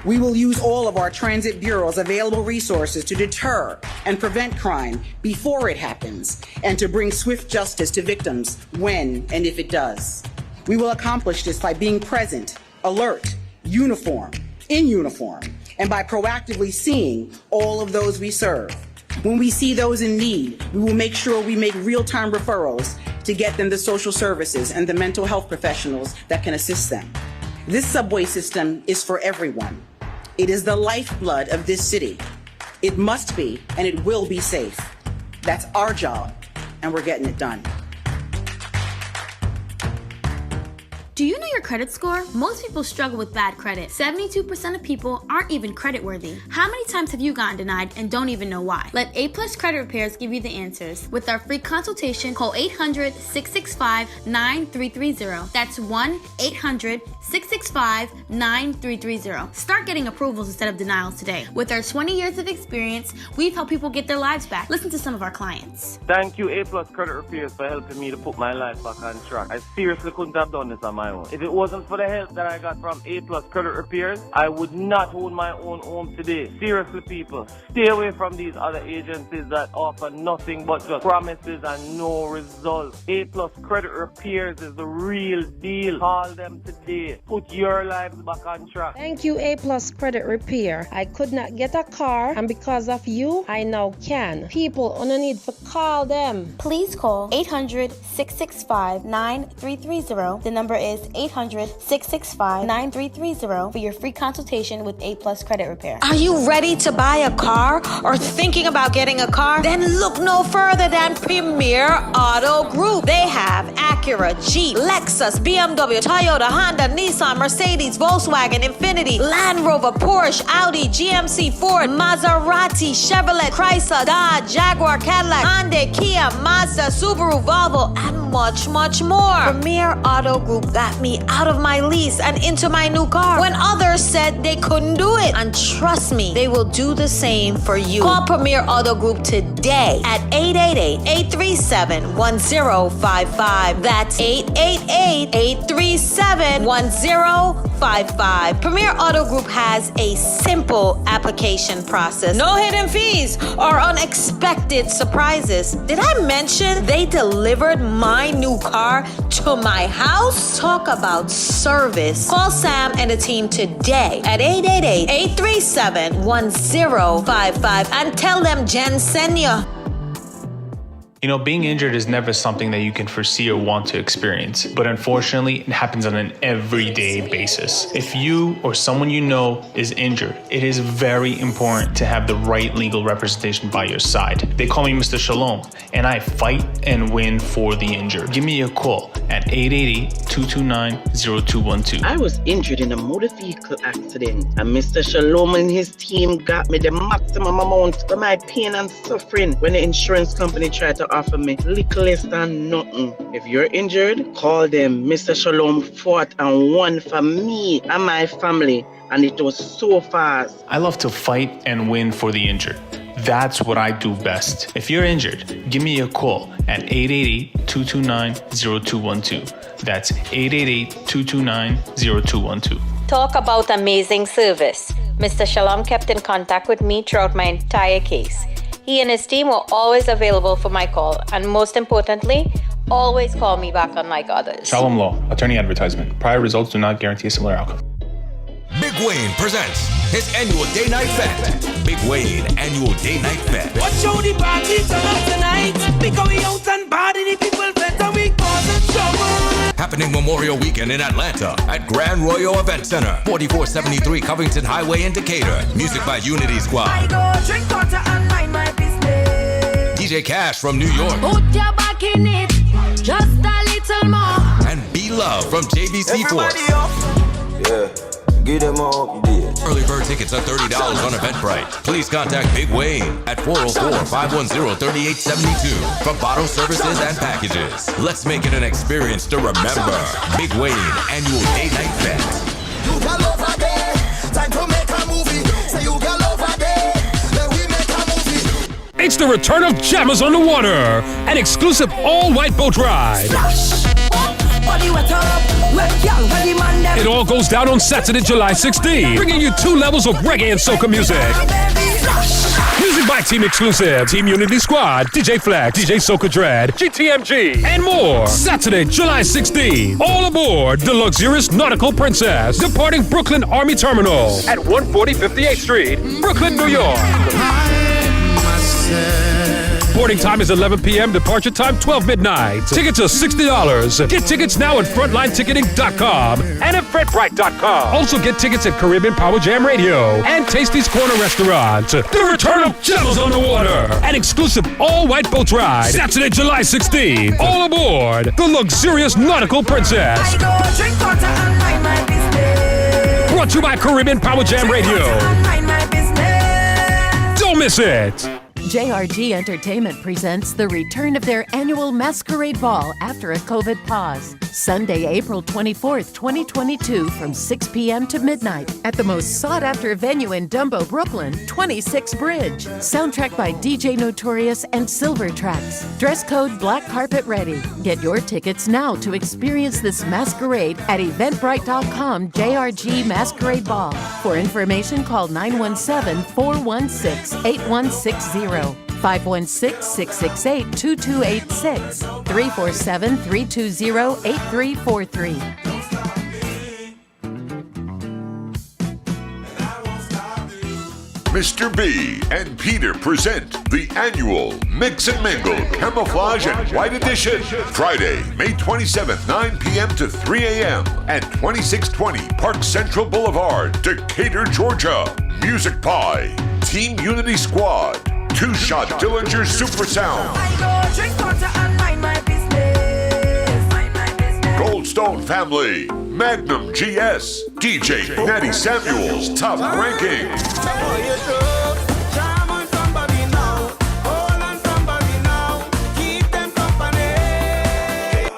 We will use all of our transit bureau's available resources to deter and prevent crime before it happens, and to bring swift justice to victims when and if it does. We will accomplish this by being present, alert, in uniform, and by proactively seeing all of those we serve. When we see those in need, we will make sure we make real-time referrals to get them the social services and the mental health professionals that can assist them. This subway system is for everyone. It is the lifeblood of this city. It must be, and it will be safe. That's our job, and we're getting it done. Do you know your credit score? Most people struggle with bad credit. 72% of people aren't even credit worthy. How many times have you gotten denied and don't even know why? Let A+ Credit Repairs give you the answers. With our free consultation, call 800-665-9330. That's 1-800-665-9330. Start getting approvals instead of denials today. With our 20 years of experience, we've helped people get their lives back. Listen to some of our clients. Thank you, A+ Credit Repairs, for helping me to put my life back on track. I seriously couldn't have done this on my own. If it wasn't for the help that I got from A+ Credit Repairs, I would not own my own home today. Seriously, people, stay away from these other agencies that offer nothing but just promises and no results. A+ Credit Repairs is the real deal. Call them today. Put your lives back on track. Thank you, A+ Credit Repair. I could not get a car, and because of you, I now can. People on the need to call them. Please call 800-665-9330. The number is 800-665-9330 for your free consultation with A+ Credit Repair. Are you ready to buy a car or thinking about getting a car? Then look no further than Premier Auto Group. They have Acura, Jeep, Lexus, BMW, Toyota, Honda, Nissan, Mercedes, Volkswagen, Infiniti, Land Rover, Porsche, Audi, GMC, Ford, Maserati, Chevrolet, Chrysler, Dodge, Jaguar, Cadillac, Hyundai, Kia, Mazda, Subaru, Volvo, and much, much more. Premier Auto Group got me out of my lease and into my new car when others said they couldn't do it. And trust me, they will do the same for you. Call Premier Auto Group today at 888-837-1055. That's 888-837-1055. Premier Auto Group has a simple application process. No hidden fees or unexpected surprises. Did I mention they delivered my new car to my house? Talk about service. Call Sam and the team today at 888-837-1055 and tell them Jen sent you. You know, being injured is never something that you can foresee or want to experience, but unfortunately, it happens on an everyday basis. If you or someone you know is injured, it is very important to have the right legal representation by your side. They call me Mr. Shalom, and I fight and win for the injured. Give me a call at 888-229-0212. I was injured in a motor vehicle accident, and Mr. Shalom and his team got me the maximum amount for my pain and suffering when the insurance company tried to offer me little less than nothing. If you're injured, call them. Mr. Shalom fought and won for me and my family, and it was so fast. I love to fight and win for the injured. That's what I do best. If you're injured, give me a call at 888-229-0212. That's 888-229-0212. Talk about amazing service. Mr. Shalom kept in contact with me throughout my entire case. He and his team were always available for my call, and most importantly, always call me back unlike others. Shalom Law, attorney advertisement. Prior results do not guarantee a similar outcome. Big Wayne presents his annual day-night fete. Big Wayne annual day-night fete. Watch out the party turn up tonight. Because we out and body the people better we causing trouble. Happening Memorial Weekend in Atlanta at Grand Royal Event Center, 4473 Covington Highway in Decatur. Music by Unity Squad. I go drink water and mind my business. DJ Cash from New York. Put your back in it, just a little more. And B Love from JBC Force. Yeah. Get them up, Early bird tickets are $30 on Eventbrite. Please contact Big Wayne at 404-510-3872 for bottle services and packages. Let's make it an experience to remember. Big Wayne Annual Day Night Fete. You got over there, time to make a movie. Say you got over there, then we make a movie. It's the return of Jammers on the Water, an exclusive all-white boat ride. It all goes down on Saturday, July 16th, bringing you 2 levels of reggae and soca music. Music by Team Exclusive, Team Unity Squad, DJ Flex, DJ Soca Dread, GTMG, and more. Saturday, July 16th. All aboard the luxurious Nautical Princess, departing Brooklyn Army Terminal at 140 58th Street, Brooklyn, New York. Boarding time is 11 p.m. Departure time 12 midnight. Tickets are $60. Get tickets now at frontlineticketing.com and at Eventbrite.com. Also get tickets at Caribbean Power Jam Radio and Tasty's Corner Restaurant. The return of Jammers on the Water, an exclusive all-white boat ride. Saturday, July 16th. All aboard the luxurious Nautical Princess. I go drink water and mind my business. Brought to you by Caribbean Power Jam Radio. Mind my business. Don't miss it. JRG Entertainment presents the return of their annual Masquerade Ball after a COVID pause. Sunday, April 24th, 2022 from 6 p.m. to midnight at the most sought-after venue in Dumbo, Brooklyn, 26 Bridge. Soundtrack by DJ Notorious and Silver Tracks. Dress code Black Carpet Ready. Get your tickets now to experience this masquerade at Eventbrite.com JRG Masquerade Ball. For information, call 917-416-8160. 516-668-2286, 347-320-8343. Mr. B and Peter present the annual Mix and Mingle Camouflage and White Edition. Friday, May 27th, 9 p.m. to 3 a.m. at 2620 Park Central Boulevard, Decatur, Georgia. Music by Team Unity Squad, Two Shot Dillinger Super Sound, I go drink water and mind my business. Mind my business. Goldstone Family, Magnum GS, DJ Natty Samuels Top Ranking.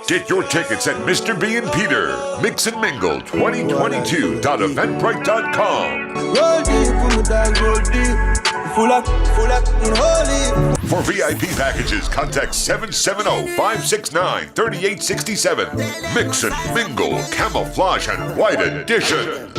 Get your tickets at Mr. B and Peter. Mix and Mingle 2022.eventbrite.com. For VIP packages, contact 770-569-3867. Mix and Mingle Camouflage and White Edition.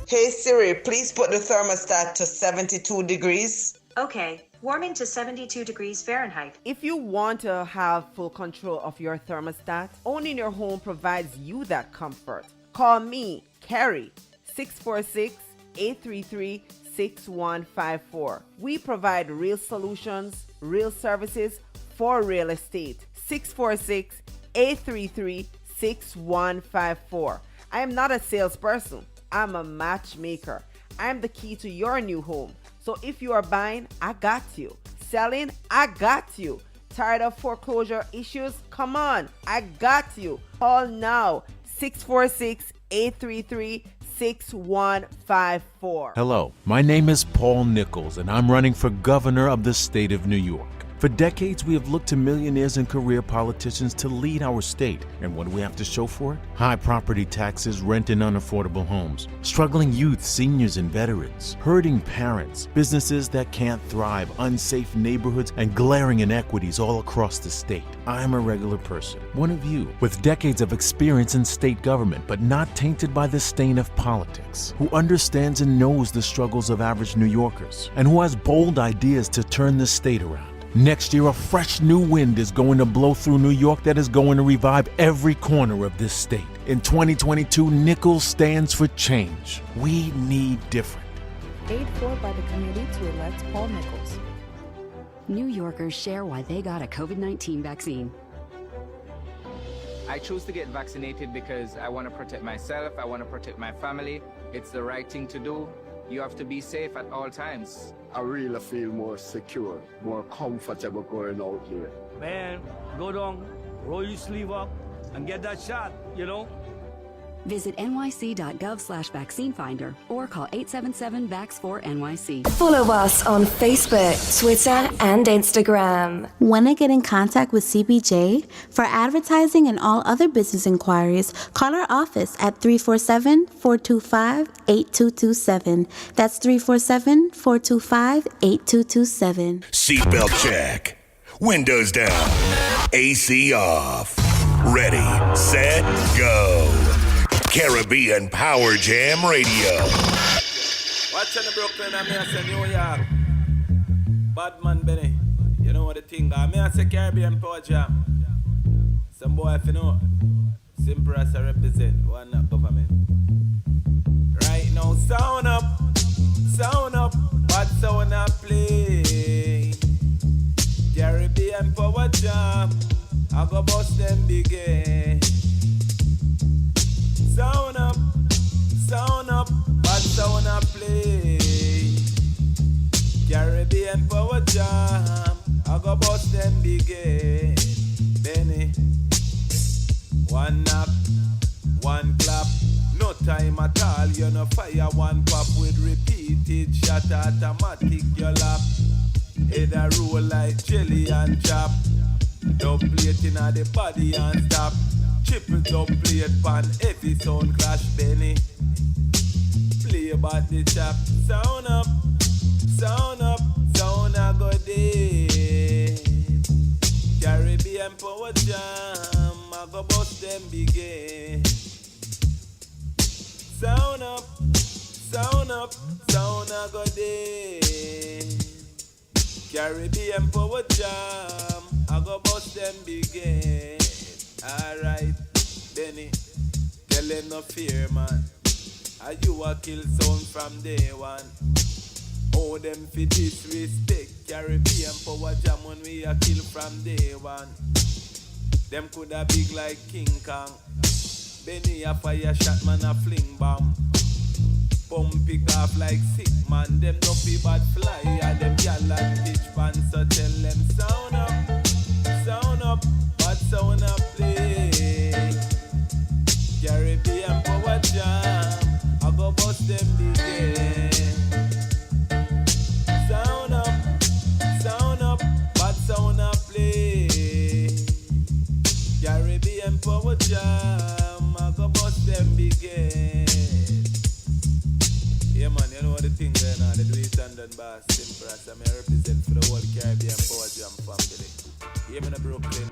Hey Siri, please put the thermostat to 72 degrees. Okay, warming to 72 degrees Fahrenheit. If you want to have full control of your thermostat, owning your home provides you that comfort. Call me, Carrie, 646-833-6154. We provide real solutions, real services for real estate. 646-833-6154. I am not a salesperson. I'm a matchmaker. I'm the key to your new home. So if you are buying, I got you. Selling, I got you. Tired of foreclosure issues? Come on, I got you. Call now, 646-833-6154. Hello, my name is Paul Nichols, and I'm running for governor of the state of New York. For decades, we have looked to millionaires and career politicians to lead our state. And what do we have to show for it? High property taxes, rent and unaffordable homes, struggling youth, seniors and veterans, hurting parents, businesses that can't thrive, unsafe neighborhoods, and glaring inequities all across the state. I am a regular person, one of you, with decades of experience in state government, but not tainted by the stain of politics, who understands and knows the struggles of average New Yorkers, and who has bold ideas to turn the state around. Next year, a fresh new wind is going to blow through New York that is going to revive every corner of this state. In 2022, Nichols stands for change. We need different. Paid for by the committee to elect Paul Nichols. New Yorkers share why they got a COVID-19 vaccine. I chose to get vaccinated because I want to protect myself, I want to protect my family. It's the right thing to do. You have to be safe at all times. I really feel more secure, more comfortable going out here. Man, go down, roll your sleeve up, and get that shot, you know? Visit nyc.gov/vaccine finder or call 877-VAX4-NYC. Follow us on Facebook, Twitter, and Instagram. Want to get in contact with CBJ? For advertising and all other business inquiries, call our office at 347-425-8227. That's 347-425-8227. Seatbelt check. Windows down. AC off. Ready, set, go. Caribbean Power Jam Radio. Watching the Brooklyn, I say New York. BadMan Benny. You know what the thing I say Caribbean Power Jam. Some boy if you know. Simple as I represent. One not government. Right now, sound up. Bad sound up play. Caribbean Power Jam. I go bust them big. Sound up, bad sound up play. Caribbean Power Jam, I go bust them big. Benny, one knock, one clap, no time at all. You know fire one pop with repeated shot automatic your lap. Head a roll like jelly and chop. Dub plate inna the body and stop. Triple dub plate pan heavy sound clash Benny. Play about the chap. Sound up, sound a go day. Caribbean Power Jam, I go bust them big. Sound up, sound a go day. Caribbean Power Jam, I go bust them big. Alright, Benny, tell them no fear, man. Are you a kill sound from day one? Oh, them fi disrespect Caribbean Power Jam when we a kill from day one. Them coulda big like King Kong. Benny a fire shot, man a fling bomb. Pump pick off like sick man. Them no fi bad fly, and them gyal and bitch pan. So tell them sound up, bad sound up play. Caribbean Power Jam, I go bust them big. Sound up, bad sound up play. Caribbean Power Jam, I go bust them big. Yeah man, you know what the thing there now, they do it London bar, simple as I represent for the whole Caribbean Power Jam family. Yeah man, Brooklyn.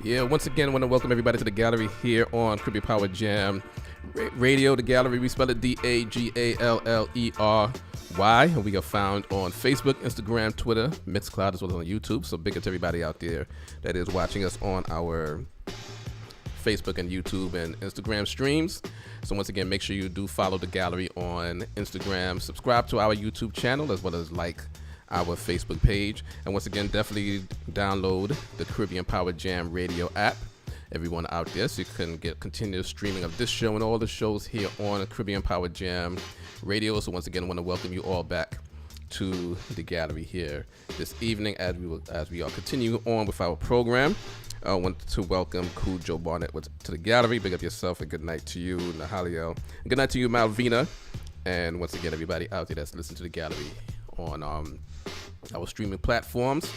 Yeah, once again, I want to welcome everybody to the gallery here on Caribbean Power Jam Radio. The gallery, we spell it DAGALLERY. And we are found on Facebook, Instagram, Twitter, Mixcloud, as well as on YouTube. So big up to everybody out there that is watching us on our Facebook and YouTube and Instagram streams. So once again, make sure you do follow the gallery on Instagram, subscribe to our YouTube channel, as well as like our Facebook page. And once again, definitely download the Caribbean Power Jam Radio app, everyone out there, so you can get continuous streaming of this show and all the shows here on Caribbean Power Jam Radio. So once again, I want to welcome you all back to the gallery here this evening as we are continuing on with our program. I want to welcome Cool Joe Barnett to the gallery. Big up yourself, and good night to you, Nahalio. And good night to you, Malvina. And once again, everybody out there that's listening to the gallery on our streaming platforms.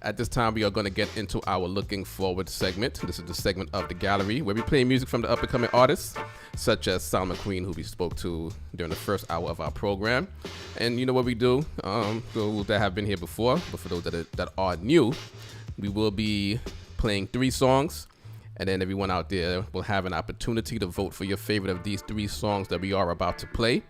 At this time, we are going to get into our Looking Forward segment. This is the segment of the gallery where we play music from the up-and-coming artists, such as Salma Queen, who we spoke to during the first hour of our program. And you know what we do? Those that have been here before, but for those that are new, we will be playing 3 songs, and then everyone out there will have an opportunity to vote for your favorite of these 3 songs that we are about to play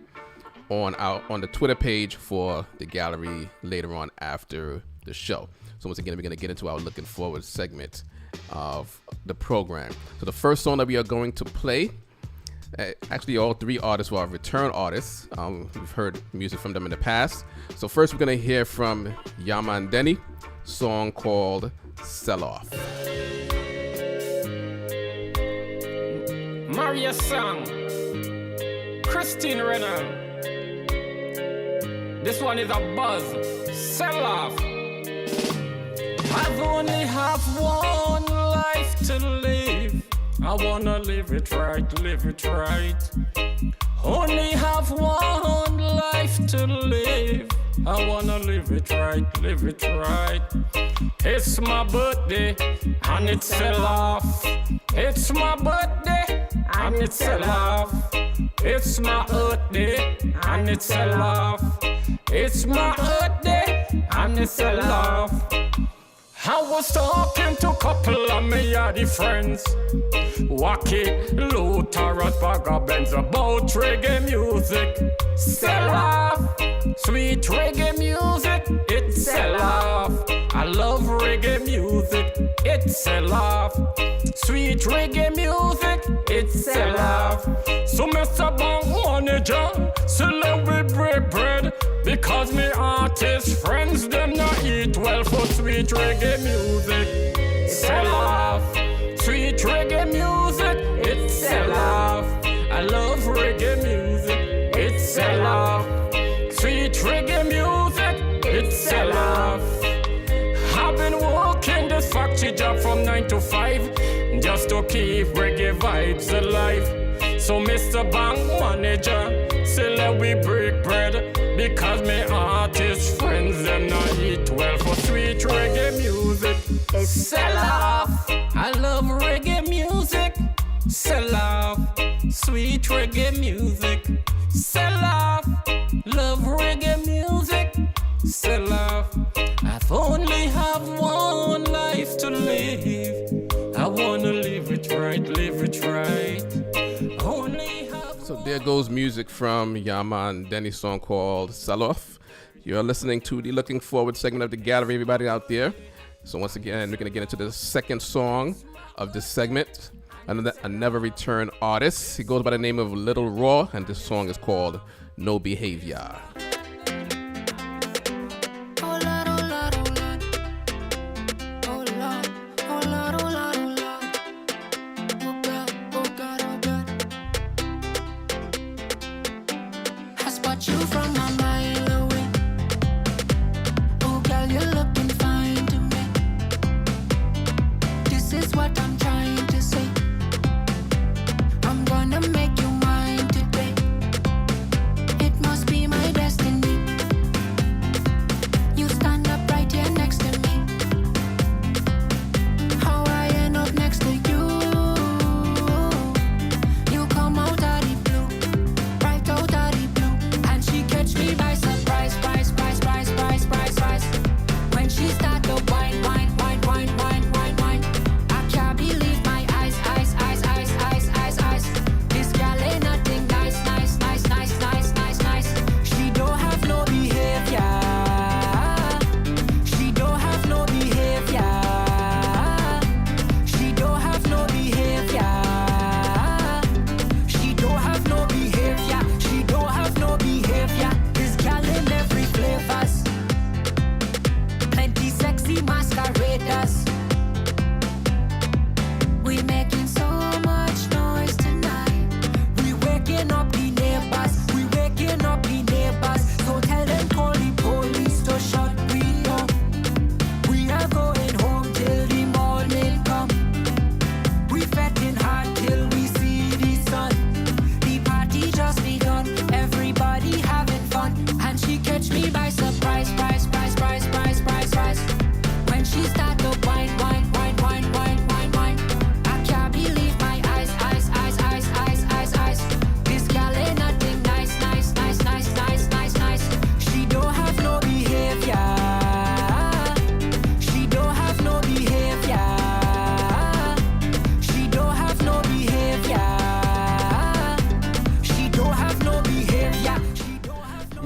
on the Twitter page for the gallery later on after the show. So once again, we're going to get into our Looking Forward segment of the program. So the first song that we are going to play, actually all 3 artists were return artists. We've heard music from them in the past. So first we're going to hear from Yaman Denny, song called Sell Off. Maria Song, Christine Renner. This one is a buzz. Sell off. I've only have one life to live. I wanna live it right, live it right. Only have one life to live. I wanna live it right, live it right. It's my birthday and it's sell off. It's my birthday and it's sell off. It's my birthday and it's sell off. It's my birthday and it's sell off. I was talking to a couple of me yardy friends, Wacky, Luther, and Vagabonds about reggae music. Sell off, sweet reggae music, it sell off. I love reggae music, it sell off. Sweet reggae music, it sell off. So Mr. Bank Manager, so let we break bread, because me artist friends, them not eat well for sweet reggae music. Sell off, sweet reggae music, it sell off. I love reggae music, it sell off. Sweet reggae music, it sell off. I've been working this factory job from 9 to 5, just to keep reggae vibes alive. So Mr. Bank Manager, say let we break bread, because my artist friends, them not eat well for sweet reggae music. Sell off, I love reggae music. Sell off, sweet reggae music. Sell off, love reggae music. Sell off, I've only have one life to live. I wanna live it right, live it right. So there goes music from Yaman Denny's song called Sell Off. You're listening to the Looking Forward segment of the gallery, everybody out there. So once again, we're going to get into the second song of this segment. A never return artist. He goes by the name of Little Raw, and this song is called No Behavior.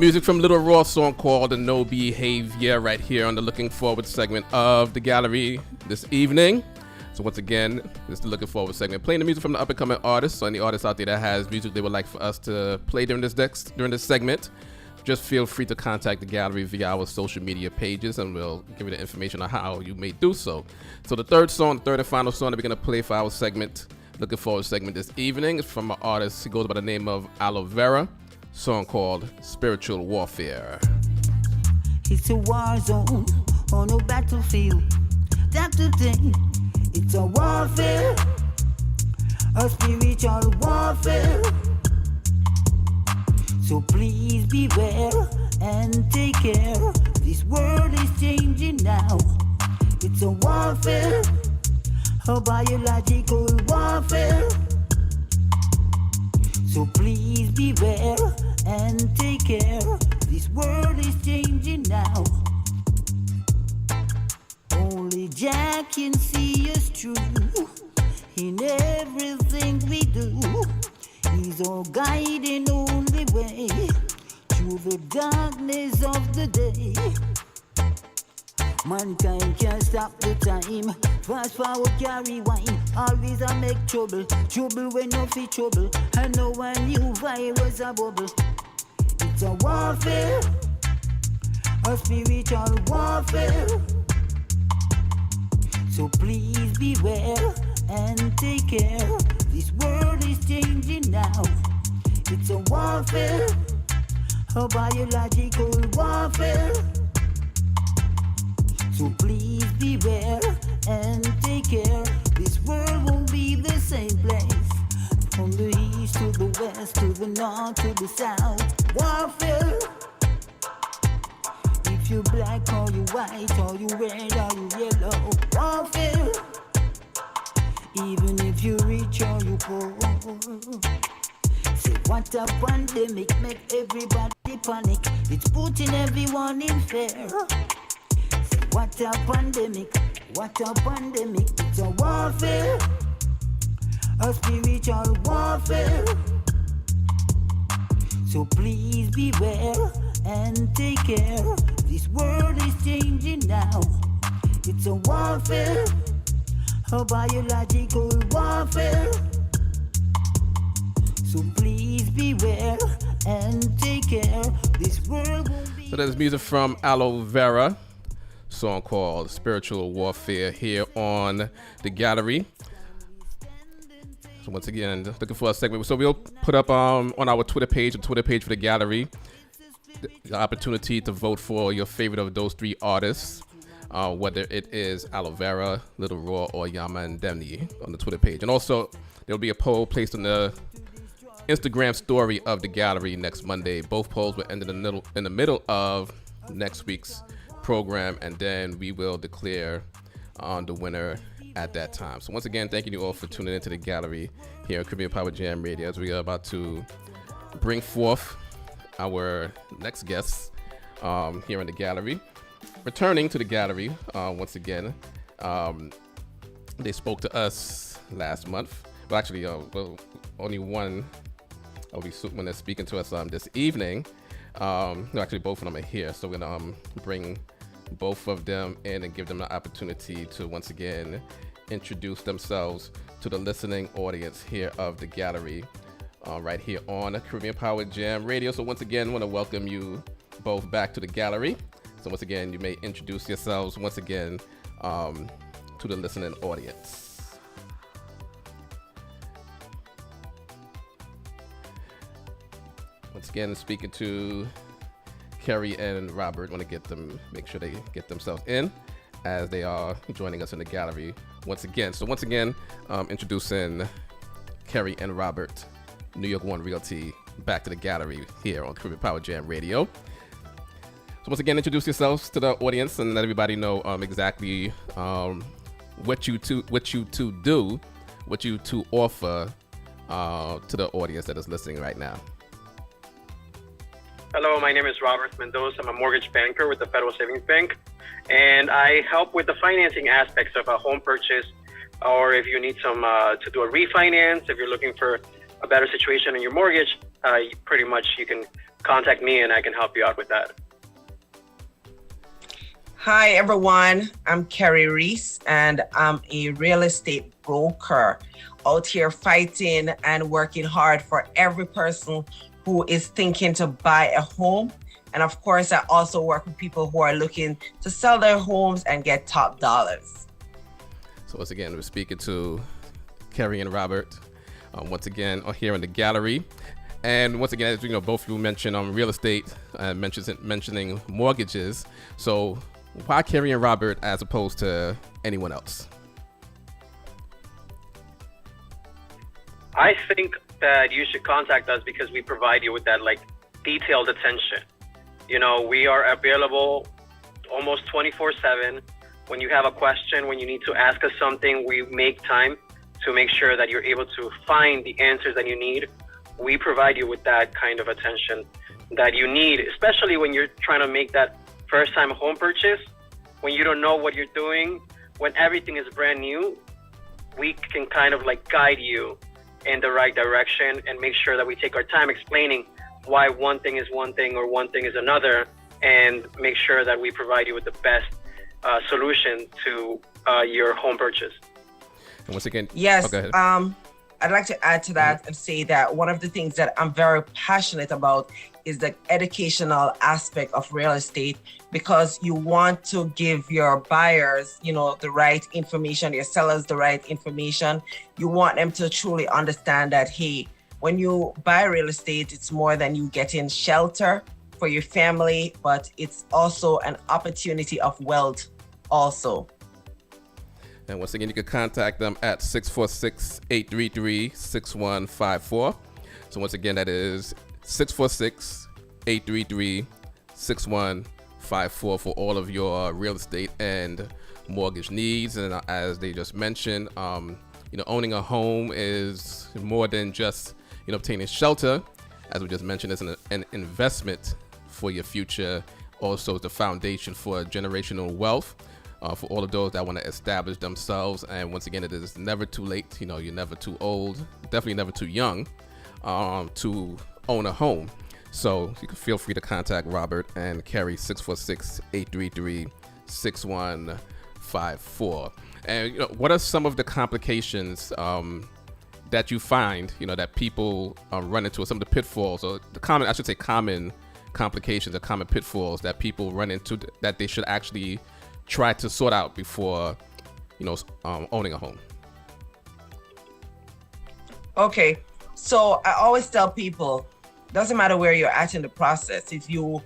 Music from Little Raw, song called The No Behavior, right here on the Looking Forward segment of the gallery this evening. So once again, this is the Looking Forward segment, playing the music from the up-and-coming artists. So any artists out there that has music they would like for us to play during this segment, just feel free to contact the gallery via our social media pages, and we'll give you the information on how you may do so. So the third and final song that we're going to play for our segment, Looking Forward segment this evening, is from an artist. He goes by the name of Aloe Vera, song called Spiritual Warfare. It's a war zone on a battlefield. That's the thing. It's a warfare, a spiritual warfare. So please beware and take care. This world is changing now. It's a warfare, a biological warfare. So please beware and take care. This world is changing now. Only Jah can see us through in everything we do. He's our guiding only way through the darkness of the day. Mankind can't stop the time. Fast forward, carry wine. Always I make trouble. Trouble when no feel trouble. I know a new virus a bubble. It's a warfare, a spiritual warfare. So please beware and take care. This world is changing now. It's a warfare, a biological warfare. So please beware and take care. This world won't be the same place. From the east to the west, to the north, to the south. Warfare. If you're black or you white or you red or you yellow. Warfare. Even if you're rich or you poor. Say what a pandemic, make everybody panic. It's putting everyone in fear. What a pandemic, what a pandemic. It's a warfare, a spiritual warfare. So please beware and take care. This world is changing now. It's a warfare, a biological warfare. So please beware and take care. This world won't be. So that is music from Aloe Vera, song called Spiritual Warfare, here on the gallery. So once again, looking for a segment. So we'll put up on our Twitter page, the Twitter page for the gallery, the opportunity to vote for your favorite of those three artists, whether it is Aloe Vera, Little Raw, or Yaman Demni on the Twitter page. And also, there'll be a poll placed on the Instagram story of the gallery next Monday. Both polls will end in the middle of next week's program, and then we will declare on the winner at that time. So once again, thank you all for tuning into the gallery here at Caribbean Power Jam Radio, as we are about to bring forth our next guests here in the gallery. Returning to the gallery once again, they spoke to us last month. Well, actually, only one when they're speaking to us this evening. No, actually, both of them are here, so we're gonna bring both of them in and give them the opportunity to once again introduce themselves to the listening audience here of the gallery, right here on Caribbean Power Jam Radio. So once again, I want to welcome you both back to the gallery. So once again, you may introduce yourselves once again to the listening audience. Once again, speaking to Kerry and Robert, want to make sure they get themselves in as they are joining us in the gallery once again. So once again, introducing Kerry and Robert, New York One Realty, back to the gallery here on Caribbean Power Jam Radio. So once again, introduce yourselves to the audience and let everybody know exactly what you two do, what you two offer to the audience that is listening right now. Hello, my name is Robert Mendoza. I'm a mortgage banker with the Federal Savings Bank, and I help with the financing aspects of a home purchase, or if you need some to do a refinance, if you're looking for a better situation in your mortgage, pretty much you can contact me and I can help you out with that. Hi, everyone. I'm Carrie Reese, and I'm a real estate broker out here fighting and working hard for every person who is thinking to buy a home. And of course, I also work with people who are looking to sell their homes and get top dollars. So once again, we're speaking to Carrie and Robert, once again, here in the gallery. And once again, as you know, both of you mentioned real estate, mentioning mortgages. So why Carrie and Robert as opposed to anyone else? I think that you should contact us because we provide you with that like detailed attention. You know, we are available almost 24/7. When you have a question, when you need to ask us something, we make time to make sure that you're able to find the answers that you need. We provide you with that kind of attention that you need, especially when you're trying to make that first-time home purchase, when you don't know what you're doing, when everything is brand new. We can kind of like guide you in the right direction and make sure that we take our time explaining why one thing is one thing or one thing is another, and make sure that we provide you with the best solution to your home purchase. And once again, yes, go ahead. I'd like to add to that and say that one of the things that I'm very passionate about is the educational aspect of real estate, because you want to give your buyers, you know, the right information, your sellers the right information. You want them to truly understand that, hey, when you buy real estate, it's more than you getting shelter for your family, but it's also an opportunity of wealth also. And once again, you can contact them at 646-833-6154. So once again, that is 646-833-6154 for all of your real estate and mortgage needs. And as they just mentioned, you know, owning a home is more than just, you know, obtaining shelter. As we just mentioned, it's an investment for your future. Also, the foundation for generational wealth. For all of those that want to establish themselves. And once again, it is never too late. You know, you're never too old, definitely never too young to own a home. So you can feel free to contact Robert and Carrie 646-833-6154. And you know, what are some of the complications that you find, you know, that people run into, or some of the pitfalls, or the common complications or common pitfalls that people run into that they should actually try to sort out before, you know, owning a home? Okay, so I always tell people, doesn't matter where you're at in the process. If you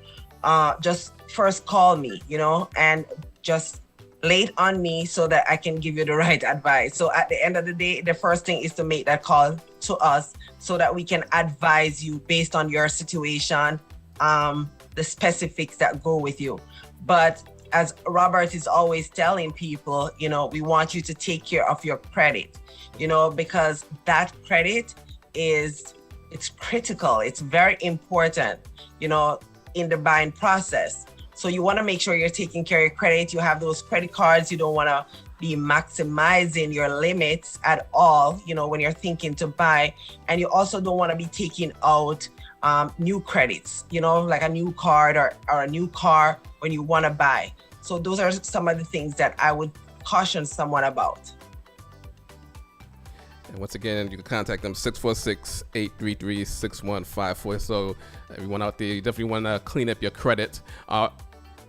just first call me, you know, and just lay it on me so that I can give you the right advice. So at the end of the day, the first thing is to make that call to us so that we can advise you based on your situation, the specifics that go with you. But as Robert is always telling people, you know, we want you to take care of your credit, you know, because that credit it's critical. It's very important, you know, in the buying process. So you want to make sure you're taking care of your credit. You have those credit cards. You don't want to be maximizing your limits at all, you know, when you're thinking to buy. And you also don't want to be taking out new credits, you know, like a new card or a new car when you want to buy. So those are some of the things that I would caution someone about. And once again, you can contact them 646-833-6154. So everyone out there, you definitely want to clean up your credit.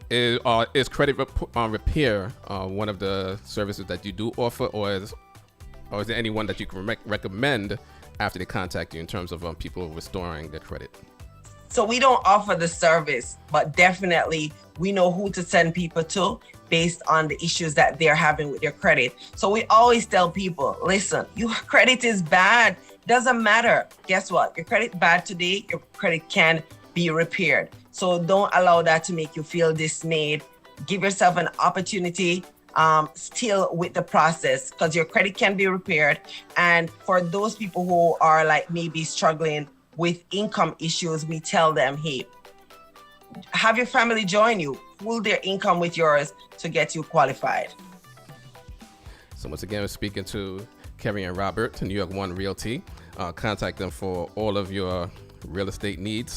Is credit repair one of the services that you do offer, or is there anyone that you can recommend after they contact you in terms of people restoring their credit? So we don't offer the service, but definitely we know who to send people to based on the issues that they're having with their credit. So we always tell people, listen, your credit is bad. Doesn't matter. Guess what? Your credit bad today, your credit can be repaired. So don't allow that to make you feel dismayed. Give yourself an opportunity still with the process, because your credit can be repaired. And for those people who are like maybe struggling with income issues, we tell them, hey, have your family join you, pool their income with yours to get you qualified. So once again, we're speaking to Carrie and Robert, New York One Realty. Contact them for all of your real estate needs.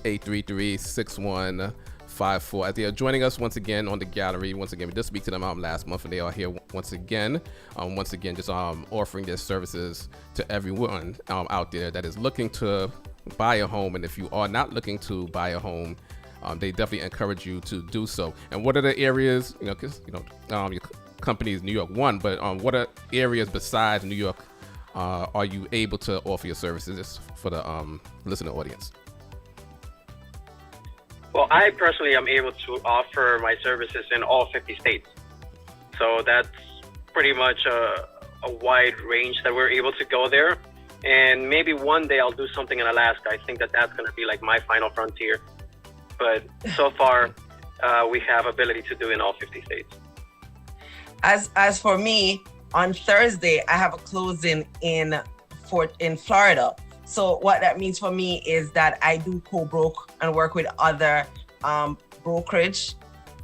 646-833-6154. As they are joining us once again on the gallery. Once again, we did speak to them last month, and they are here once again. Just offering their services to everyone out there that is looking to buy a home. And if you are not looking to buy a home, they definitely encourage you to do so. And what are the areas, because your company is New York One, but what are areas besides New York are you able to offer your services for the listener audience? Well, I personally am able to offer my services in all 50 states. So that's pretty much a wide range that we're able to go there. And maybe one day I'll do something in Alaska. I think that's going to be like my final frontier. But so far, we have ability to do in all 50 states. As for me, on Thursday, I have a closing in Florida. So what that means for me is that I do co-broke and work with other brokerage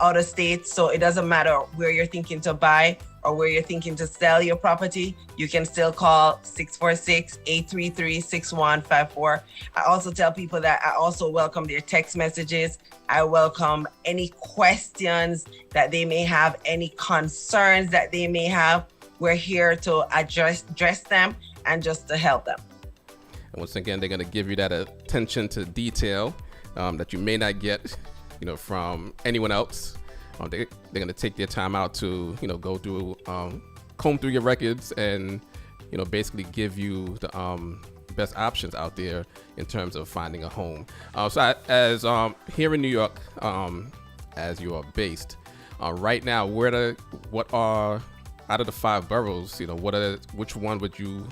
out of state. So it doesn't matter where you're thinking to buy or where you're thinking to sell your property, you can still call 646-833-6154. I also tell people that I also welcome their text messages. I welcome any questions that they may have, any concerns that they may have. We're here to address them and just to help them. And once again, they're going to give you that attention to detail that you may not get, from anyone else. They're going to take their time out to, go through, comb through your records and, basically give you the best options out there in terms of finding a home. So as here in New York, as you are based, right now, what are out of the 5 boroughs, which one would you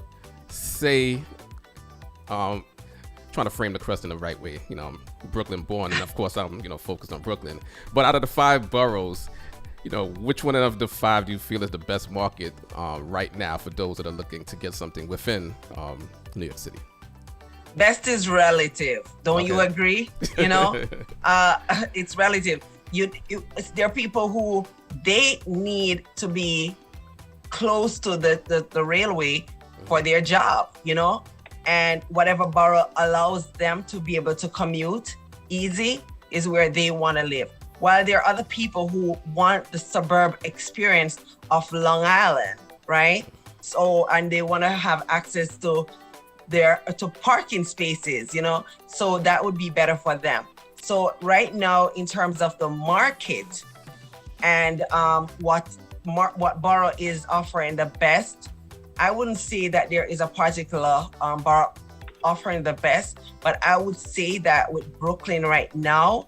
say, trying to frame the question the right way, I'm Brooklyn born, and of course I'm, focused on Brooklyn, but out of the 5 boroughs, which one of the 5 do you feel is the best market right now for those that are looking to get something within New York City? Best is relative. Don't you agree? It's relative. There are people who they need to be close to the railway for their job, and whatever borough allows them to be able to commute easy is where they want to live. While there are other people who want the suburb experience of Long Island, right? So, and they want to have access to parking spaces, so that would be better for them. So right now, in terms of the market and what borough is offering the best, I wouldn't say that there is a particular borough offering the best, but I would say that with Brooklyn right now,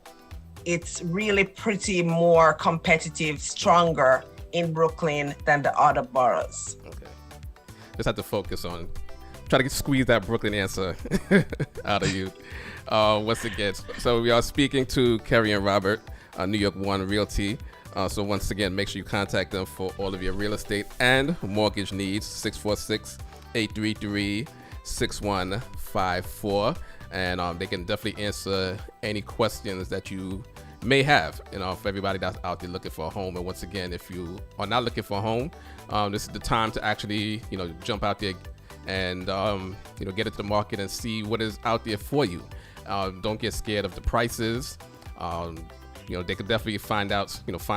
it's really pretty more competitive, stronger in Brooklyn than the other boroughs. Okay. Just have to focus on try to squeeze that Brooklyn answer out of you once again. So we are speaking to Kerry and Robert, New York One Realty. So once again, make sure you contact them for all of your real estate and mortgage needs. 646-833-6154. And they can definitely answer any questions that you may have, for everybody that's out there looking for a home. And once again, if you are not looking for a home, this is the time to actually, jump out there and, get into the market and see what is out there for you. Don't get scared of the prices. They could definitely find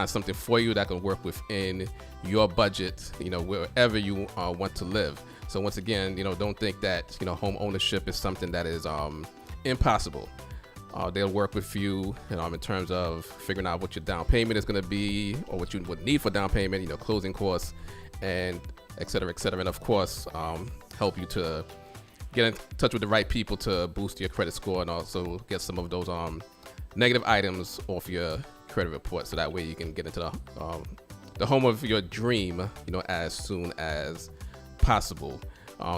something for you that can work within your budget, wherever you want to live. So once again, don't think that, home ownership is something that is impossible. They'll work with you, in terms of figuring out what your down payment is going to be or what you would need for down payment, closing costs, and et cetera, et cetera. And of course, help you to get in touch with the right people to boost your credit score and also get some of those negative items off your credit report, so that way you can get into the home of your dream, as soon as possible.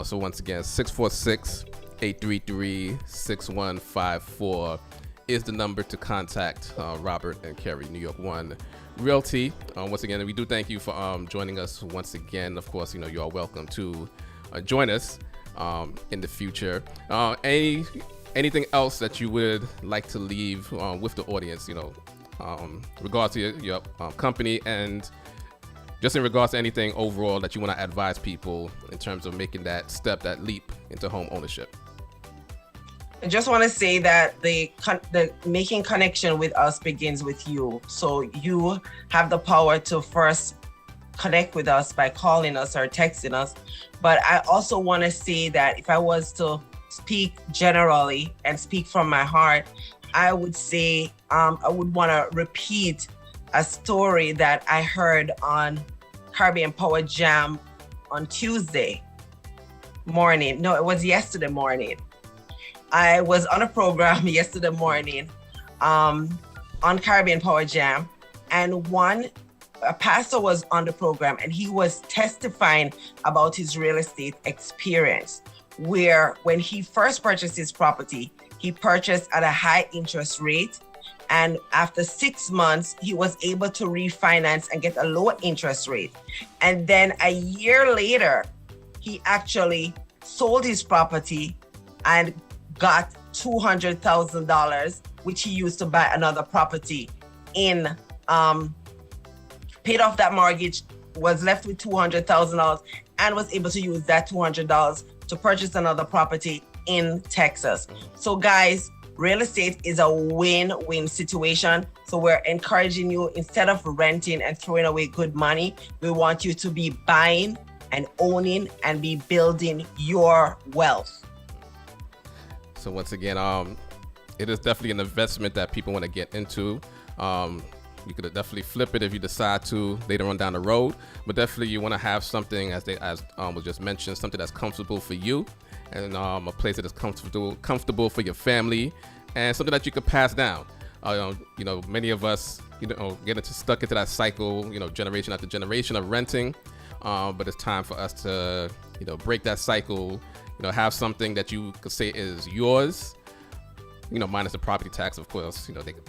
So once again, 646-833-6154 is the number to contact Robert and Kerry, New York One Realty. Once again, we do thank you for joining us once again. Of course, you are welcome to join us in the future. Anything else that you would like to leave with the audience, regards to your company, and just in regards to anything overall that you want to advise people in terms of making that step, that leap into home ownership? I just want to say that the making connection with us begins with you. So you have the power to first connect with us by calling us or texting us. But I also want to say that if I was to speak generally and speak from my heart, I would say I would want to repeat a story that I heard on Caribbean Power Jam on Tuesday morning. No, it was yesterday morning. I was on a program yesterday morning on Caribbean Power Jam, and a pastor was on the program, and he was testifying about his real estate experience, where when he first purchased his property, he purchased at a high interest rate. And after 6 months, he was able to refinance and get a low interest rate. And then a year later, he actually sold his property and got $200,000, which he used to buy another property in, paid off that mortgage, was left with $200,000, and was able to use that $200 to purchase another property in Texas. So guys, real estate is a win-win situation. So we're encouraging you, instead of renting and throwing away good money, we want you to be buying and owning and be building your wealth. So once again, it is definitely an investment that people want to get into. You could definitely flip it if you decide to later on down the road, but definitely you want to have something, as was just mentioned, something that's comfortable for you, and a place that is comfortable for your family, and something that you could pass down. Many of us, get stuck into that cycle, generation after generation of renting, but it's time for us to, break that cycle. Have something that you could say is yours, minus the property tax, of course. They could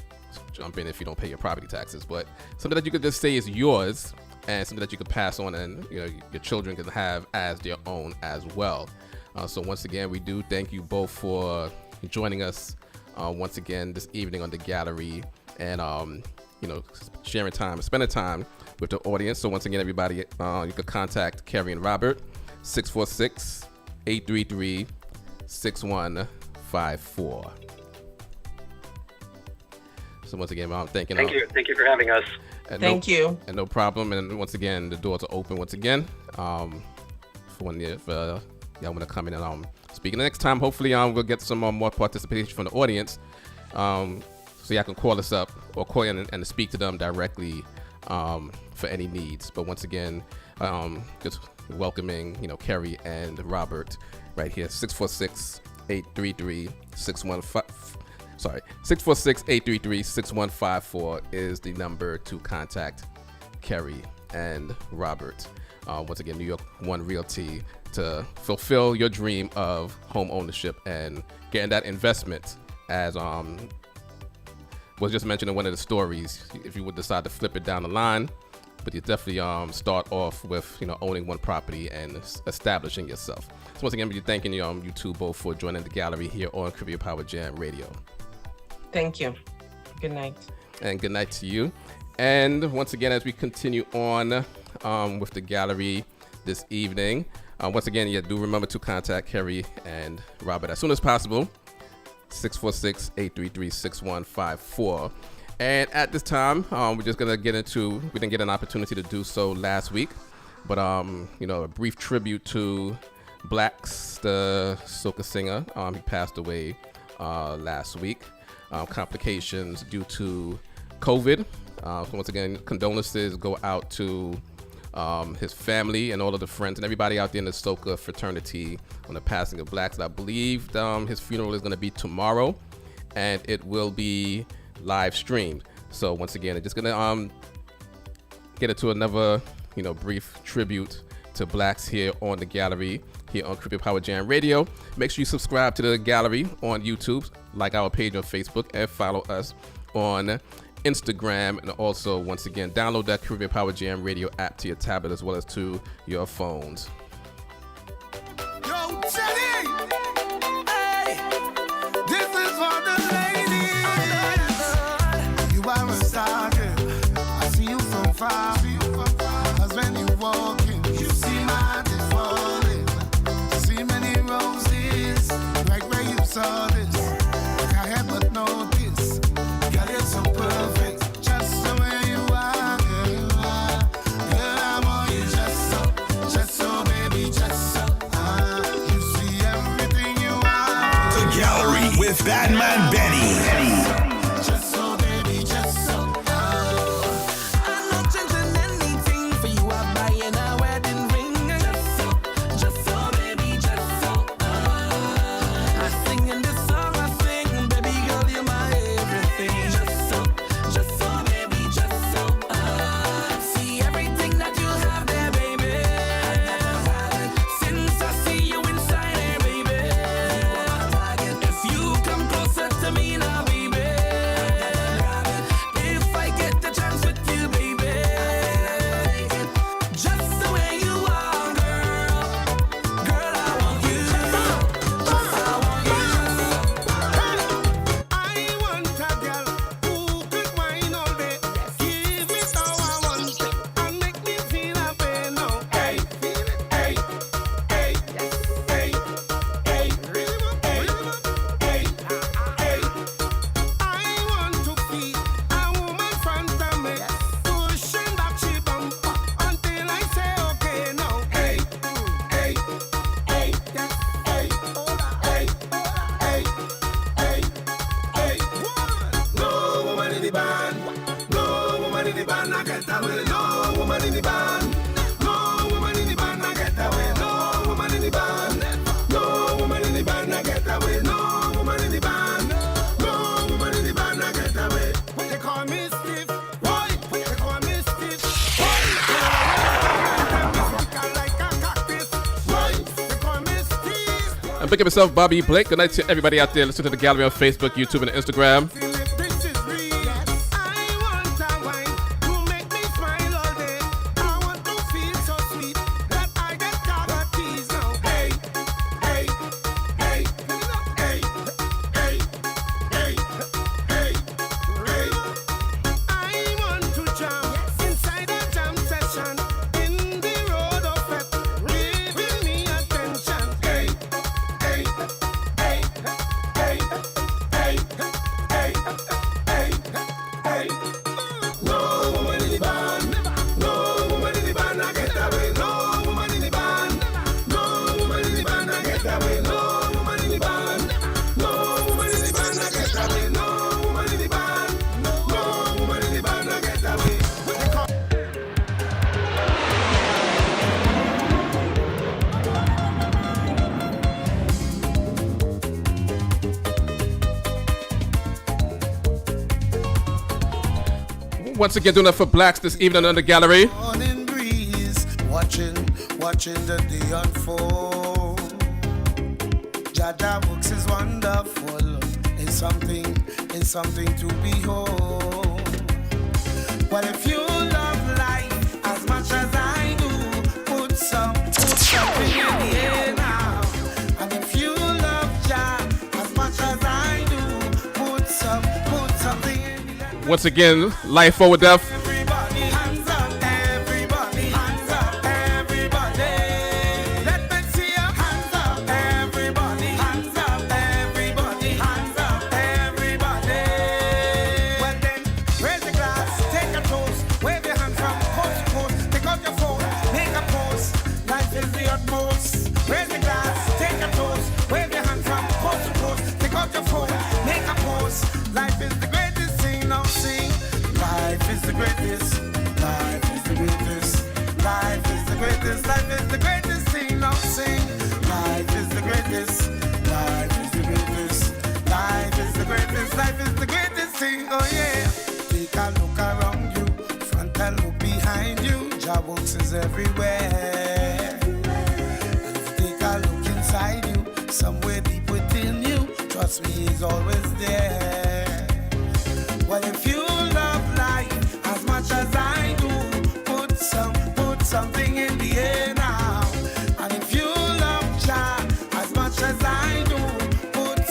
jump in if you don't pay your property taxes, but something that you could just say is yours, and something that you could pass on, and your children can have as their own as well. So once again, we do thank you both for joining us once again this evening on the gallery, and sharing time, spending time with the audience. So once again, everybody, you can contact Carrie and Robert, 646-833-6154. So once again, thank you for having us. Thank you. And no problem. And once again, the doors are open once again for when if y'all want to come in and speak. And the next time, hopefully, we'll get some more participation from the audience, so y'all can call us up or call in and speak to them directly for any needs. But once again, just welcoming Kerry and Robert right here, 646-833-6154 is the number to contact Kerry and Robert. Once again, New York One Realty, to fulfill your dream of home ownership and getting that investment, as was just mentioned in one of the stories. If you would decide to flip it down the line, but you definitely start off with owning one property and establishing yourself. So once again, we're thanking you two both for joining the gallery here on Caribbean Power Jam Radio. Thank you. Good night. And good night to you. And once again, as we continue on with the gallery this evening, once again, do remember to contact Kerry and Robert as soon as possible, 646-833-6154. And at this time, we're just going to get into, we didn't get an opportunity to do so last week, but, a brief tribute to Blaxx, the soca singer. He passed away last week. Complications due to COVID. So once again, condolences go out to his family and all of the friends and everybody out there in the soca fraternity on the passing of Blaxx. And I believe his funeral is going to be tomorrow, and it will be live streamed. So once again, I'm just gonna get into another brief tribute to Blaxx here on the gallery here on Caribbean Power Jam Radio. Make sure you subscribe to the gallery on YouTube, like our page on Facebook, and follow us on Instagram. And also, once again, download that Caribbean Power Jam Radio app to your tablet as well as to your phones. Yo, Jenny! Hey, this is for the ladies. You are a star girl. I see you from far. Cause when you walk in, you see my heart is falling. See many roses, right where you saw this. BadMan Benny. Just so, baby, just so. I'm not changing anything for you. I'm buying a wedding ring. Just so, baby, just so. I sing in this song, I sing, baby girl, you're my everything. Just so, baby, just so. See everything that you have there, baby. Since I see you inside there, baby. If you come closer to me now, baby. If I get the chance with you, baby. Just the way you are, girl. Girl, I want you. I want you. I want a girl who could wine all day. Give me so I want it and make me feel a pain now. Hey, hey, hey, hey, hey, hey, hey. I want to feel a woman front of me, pushing back she bumper until I say okay now. Hey, hey, hey, hey, hey, hey, hey, hey. No woman in the band, no woman in the band, I get away. No woman in the band, no woman in the band, I get away. No woman in the band, no woman in the band, I get away. No woman in the band, no woman in the band, I get away. They call me stiff, why? They call me stiff, why? I like a cactus, why? They call me stiff. And pick up yourself, Bobby Blake. Good night to everybody out there. Listen to the gallery on Facebook, YouTube, and Instagram. This is real. I want a wine to make me smile all day. I want to feel so sweet that I get cavities now. Hey, hey, hey, hey, hey, hey, hey, hey. I want to jam inside a jam session in the road of it. Giving me attention. Hey, hey, hey, hey, hey, hey, hey, hey. No woman in the band, no woman in the band, I get away. No woman in the band, no woman in the band, I get away. No woman in the band, no woman in the band, I get away. No woman in the band, no woman in the band, I get away. Once again, doing that for Blaxx this evening on the gallery. Morning breeze, watching the day unfold. Jada books is wonderful. It's something to behold. Well, if you love life as much as I do, put something in the air now. And if you love Jah as much as I do, put something in the air. Once again, life over death. Everybody hands up, everybody hands up, everybody. Let me see your hands up, everybody hands up, everybody hands up, everybody. Well then, raise the glass, take a toast, wave your hand from coast to coast. Take out your phone, make a post. Life is the utmost. Raise the glass, take a toast, wave your hand from coast to coast. Take out your phone, make a post. Life is the greatest thing now. Sing. Life is the greatest. Life is the greatest. Life is the greatest. Life is the greatest thing now. Sing. Life is the greatest. Life is the greatest. Life is the greatest. Life is the greatest thing. Oh yeah. Take a look around you, front and look behind you. Job works is everywhere. And if you take a look inside you, somewhere deep within you, trust me, he's always there. Well, if you love life as much as I do, put something in the air now. And if you love Jah as much as I do, put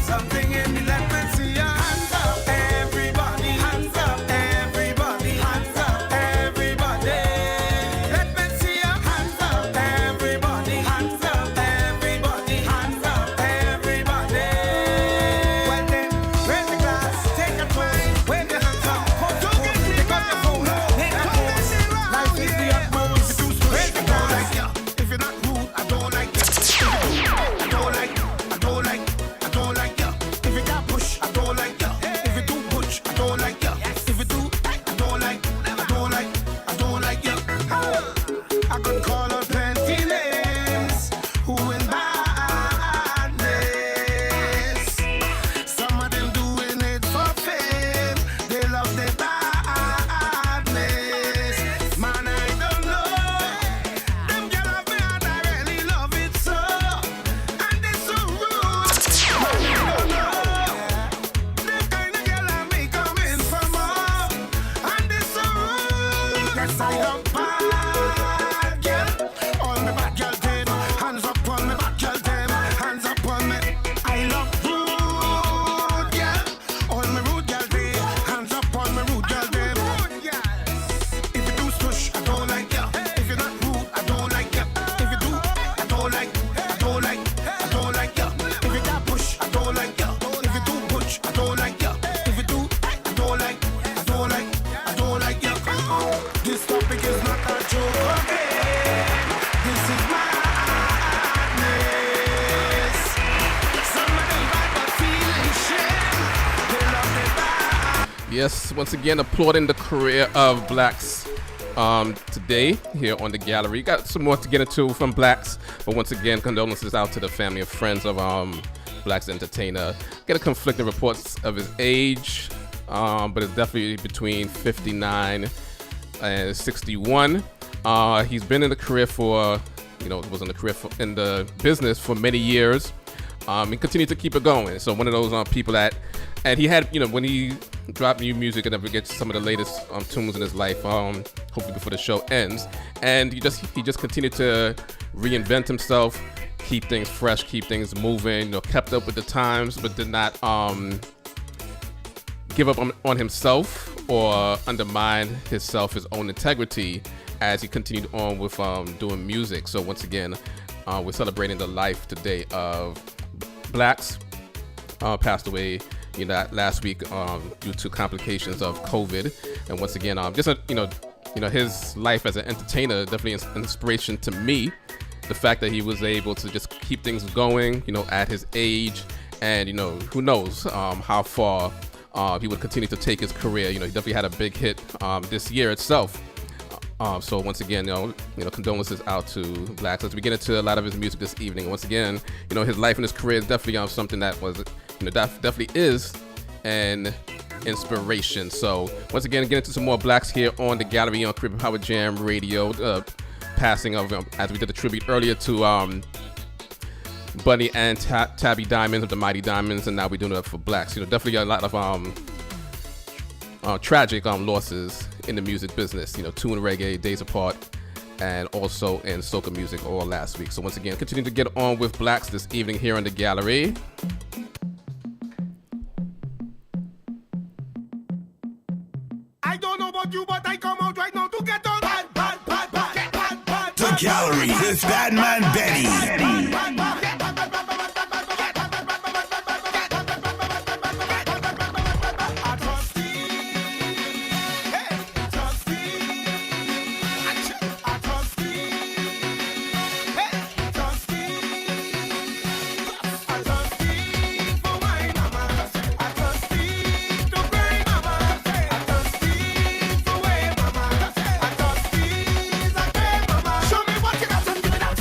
something in the. Let me see your hands up, everybody hands up, everybody hands up, everybody. Let me see your hands up, everybody hands up, everybody hands up, everybody. Well then, raise the glass, take a twine. Yes, I love bad girl. All me bad girl them, hands up on me bad girl them, hands up on me. I love rude girl. All me rude girl them, hands up on me rude girl them. If you do stush, I don't like ya. If you're not rude, I don't like ya. If you do, I don't like ya. If you got push, I don't like ya. If you do push, I don't like ya. If you do, I don't like ya. This topic is not a joke again. This is madness. Some of them bad but feeling shame. They love me bad. Yes, once again, applauding the career of Blaxx today here on the gallery. Got some more to get into from Blaxx, but once again, condolences out to the family and friends of Blaxx entertainer. Get a conflicting reports of his age, but it's definitely between 59 and 61. He's been in the career for, was in the business for many years. And continued to keep it going. So one of those people that, and he had, when he dropped new music and never gets some of the latest tunes in his life, hopefully before the show ends. And he just continued to reinvent himself, keep things fresh, keep things moving, kept up with the times, but did not give up on himself or undermine his own integrity as he continued on with doing music. So once again, we're celebrating the life today of Blaxx. Passed away last week due to complications of COVID. And once again, his life as an entertainer definitely is an inspiration to me. The fact that he was able to just keep things going, at his age, and who knows how far he would continue to take his career. He definitely had a big hit this year itself. So once again, condolences out to Blaxx as we get into a lot of his music this evening. Once again, his life and his career is definitely something that was, definitely is an inspiration. So once again, get into some more Blaxx here on the gallery on Caribbean Power Jam Radio. Passing of, as we did the tribute earlier to Bunny and Tabby Diamonds of the Mighty Diamonds, and now we're doing it for Blaxx. Definitely a lot of tragic losses in the music business, two in reggae, days apart, and also in soca music all last week. So once again, continue to get on with Blaxx this evening here in the gallery. I don't know about you, but I come out right now to get on bad. The gallery with BadMan Benny. Show me what you got, son, give me that.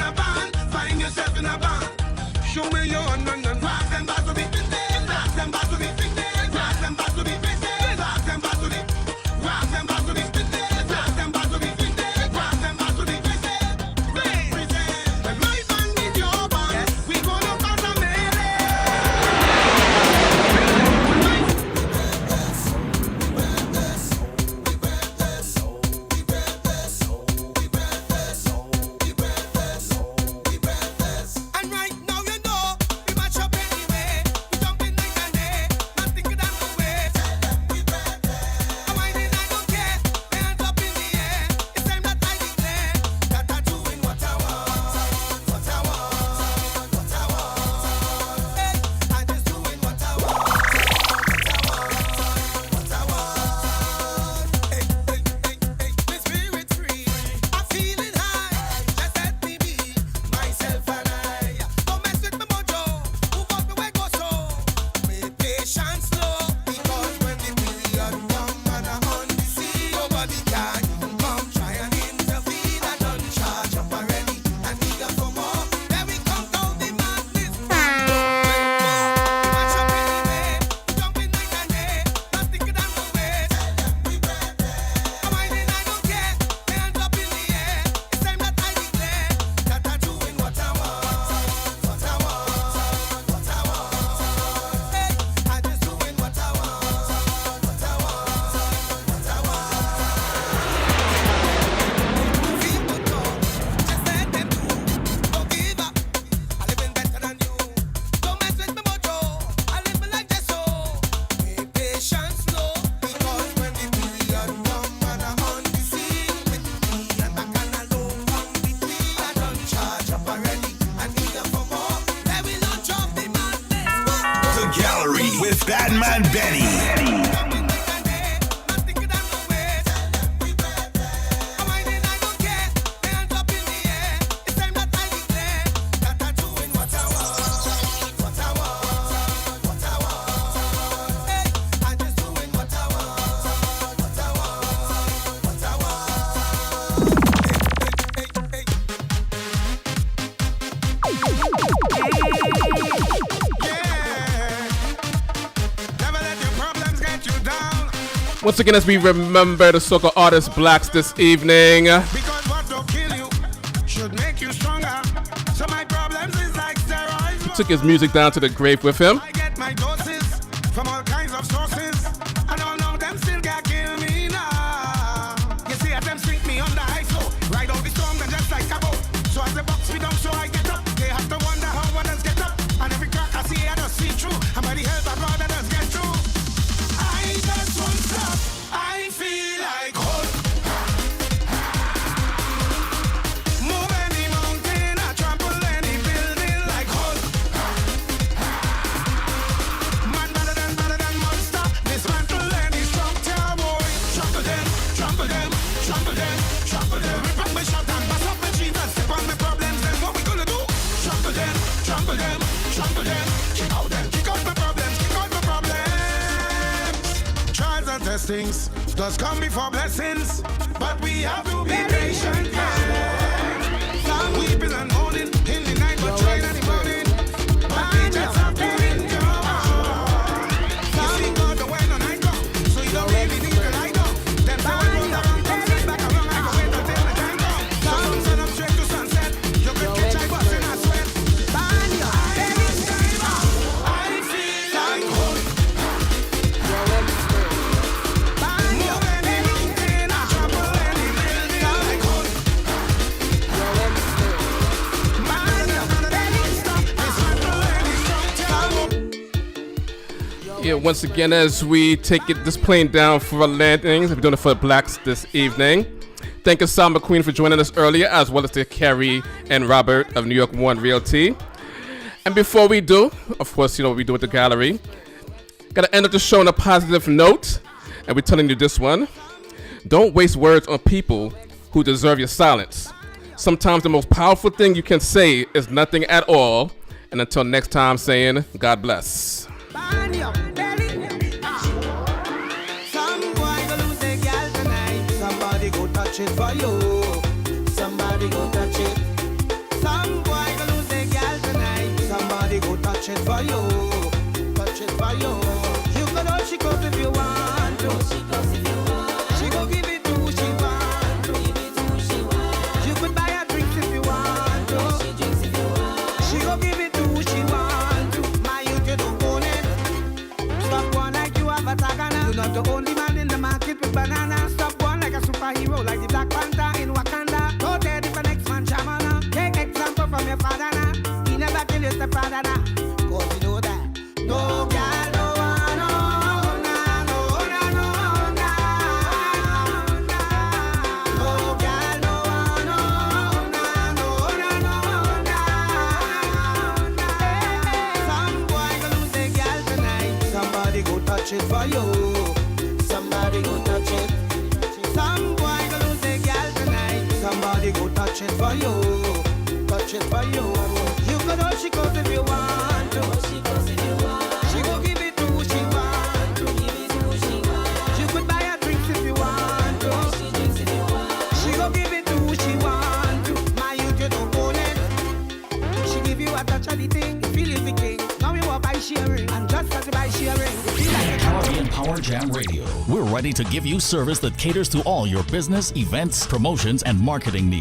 a band, find yourself in a band. Show me your hand and rock them back to the fitness, rock them back to the fitness, rock them back to the fitness, rock them back to the, rock them back to the fitness, rock them back to the fitness, rock them back to the fitness. Present. When my band is your band, we gonna pass a melee. And right now you know we match up anyway. We jumping night and day, not thinking that no way. I'm whining, I don't care. My hands up in the air. It's time that I declare that I'm doing what I want, what I want, what I want. Hey, I'm just doing what I want, what I want. Hey, hey, hey, hey, my spirit's free. I'm feeling high. Just let me be myself and I. Don't mess with my mojo. Move out the way go so. Make patience slow. Because when the period come and I'm on the sea, nobody can even come try and intervene. I done charge up already and eager for more. Then we come down the madness. We match up anyway. We jumping night and day. Not thinking I'm no way. I'm whining, I don't care. My hands up in the air. It's time that I declare that I'm doing what I want, what I want, what I want. Hey, I'm just doing what I want, what I want, what I want. People talk, just let them do. Don't give up, I'm living better than you. Don't mess with me mojo, I live my life just so. Be patient, slow, because when the period come and I'm on the scene with me and back and alone from between, I done charge up already and eager for more. Then we launch off the madness. The Gallery with BadMan Benny. Once again, as we remember the soca artist Blaxx this evening. Because what don't kill you should make you stronger. So my problems is like steroids. Took his music down to the grave with him. I get my doses from all kinds of sources. And all of them still can't kill me now. You see, as them sink me under high flow. Ride out the storm and just like a boat. So as the box me down, so I get up. They have to wonder how others get up. And every crack I see, I just see through. And by the help of God, I just get through. I just won't stop. I feel like Hulk. Move any mountain, I trample any building like Hulk. Man better than monster. Dismantle any structure, boy. Trample them, trample them, trample them, trample them. Rip up my shot and bust up my jeans and step on my problems. Then what we gonna do? Trample them, trample them, trample them. Kick out them, kick out my problems, kick out my problems. Trials and testings does come before blessings, but we have to be patient. Some weeping and moaning in the night, but trying in the morning. But we just have to endure. You see God the way the night come, so you don't really need to lie down. Them say when roll around, come straight back around. I go wait until the time come. Some sun up straight to sunset. You could catch I bust in a sweat. I feel like Hulk. Yeah, once again, as we take this plane down for our landings, we're doing it for Blaxx this evening. Thank you, Salma Queen, for joining us earlier, as well as to Carrie and Robert of New York One Realty. And before we do, of course, you know what we do at the gallery. Gotta end up the show on a positive note, and we're telling you this one. Don't waste words on people who deserve your silence. Sometimes the most powerful thing you can say is nothing at all. And until next time, saying God bless. Somebody go touch it for you. Somebody go touch it. you, touch it for you. You can all she goes if you want to. She go give it to who she want to. You could buy her drinks if you want to. She go give it to who she want to. My youth, you don't own it. Stop one like you have a tagana. You're not the only man in the market with banana. Stop one like a superhero, like the Black Panther in Wakanda. Go there if an ex-man shamana. Take example from your father now. He never kill his stepfather now. Cause you know that. No girl, no one, no, nah, no, nah, no, nah. No girl, no one, no, nah, no, nah, no, nah. Some boy gonna lose their girl tonight. Somebody go touch it for you. Somebody go touch it. Some boy gonna lose their girl tonight. Somebody go touch it for you. Touch it for you. You can all she goes if you want to. She go give it to who she want to. You could buy her drinks if you want to. She go give it to who she want to. My youth, you don't own it. She give you a touch of the thing, you feel is the king. Now you want buy sharing, and just as you buy sharing, you feel like Caribbean Power Jam Radio. We're ready to give you service that caters to all your business, events, promotions, and marketing needs.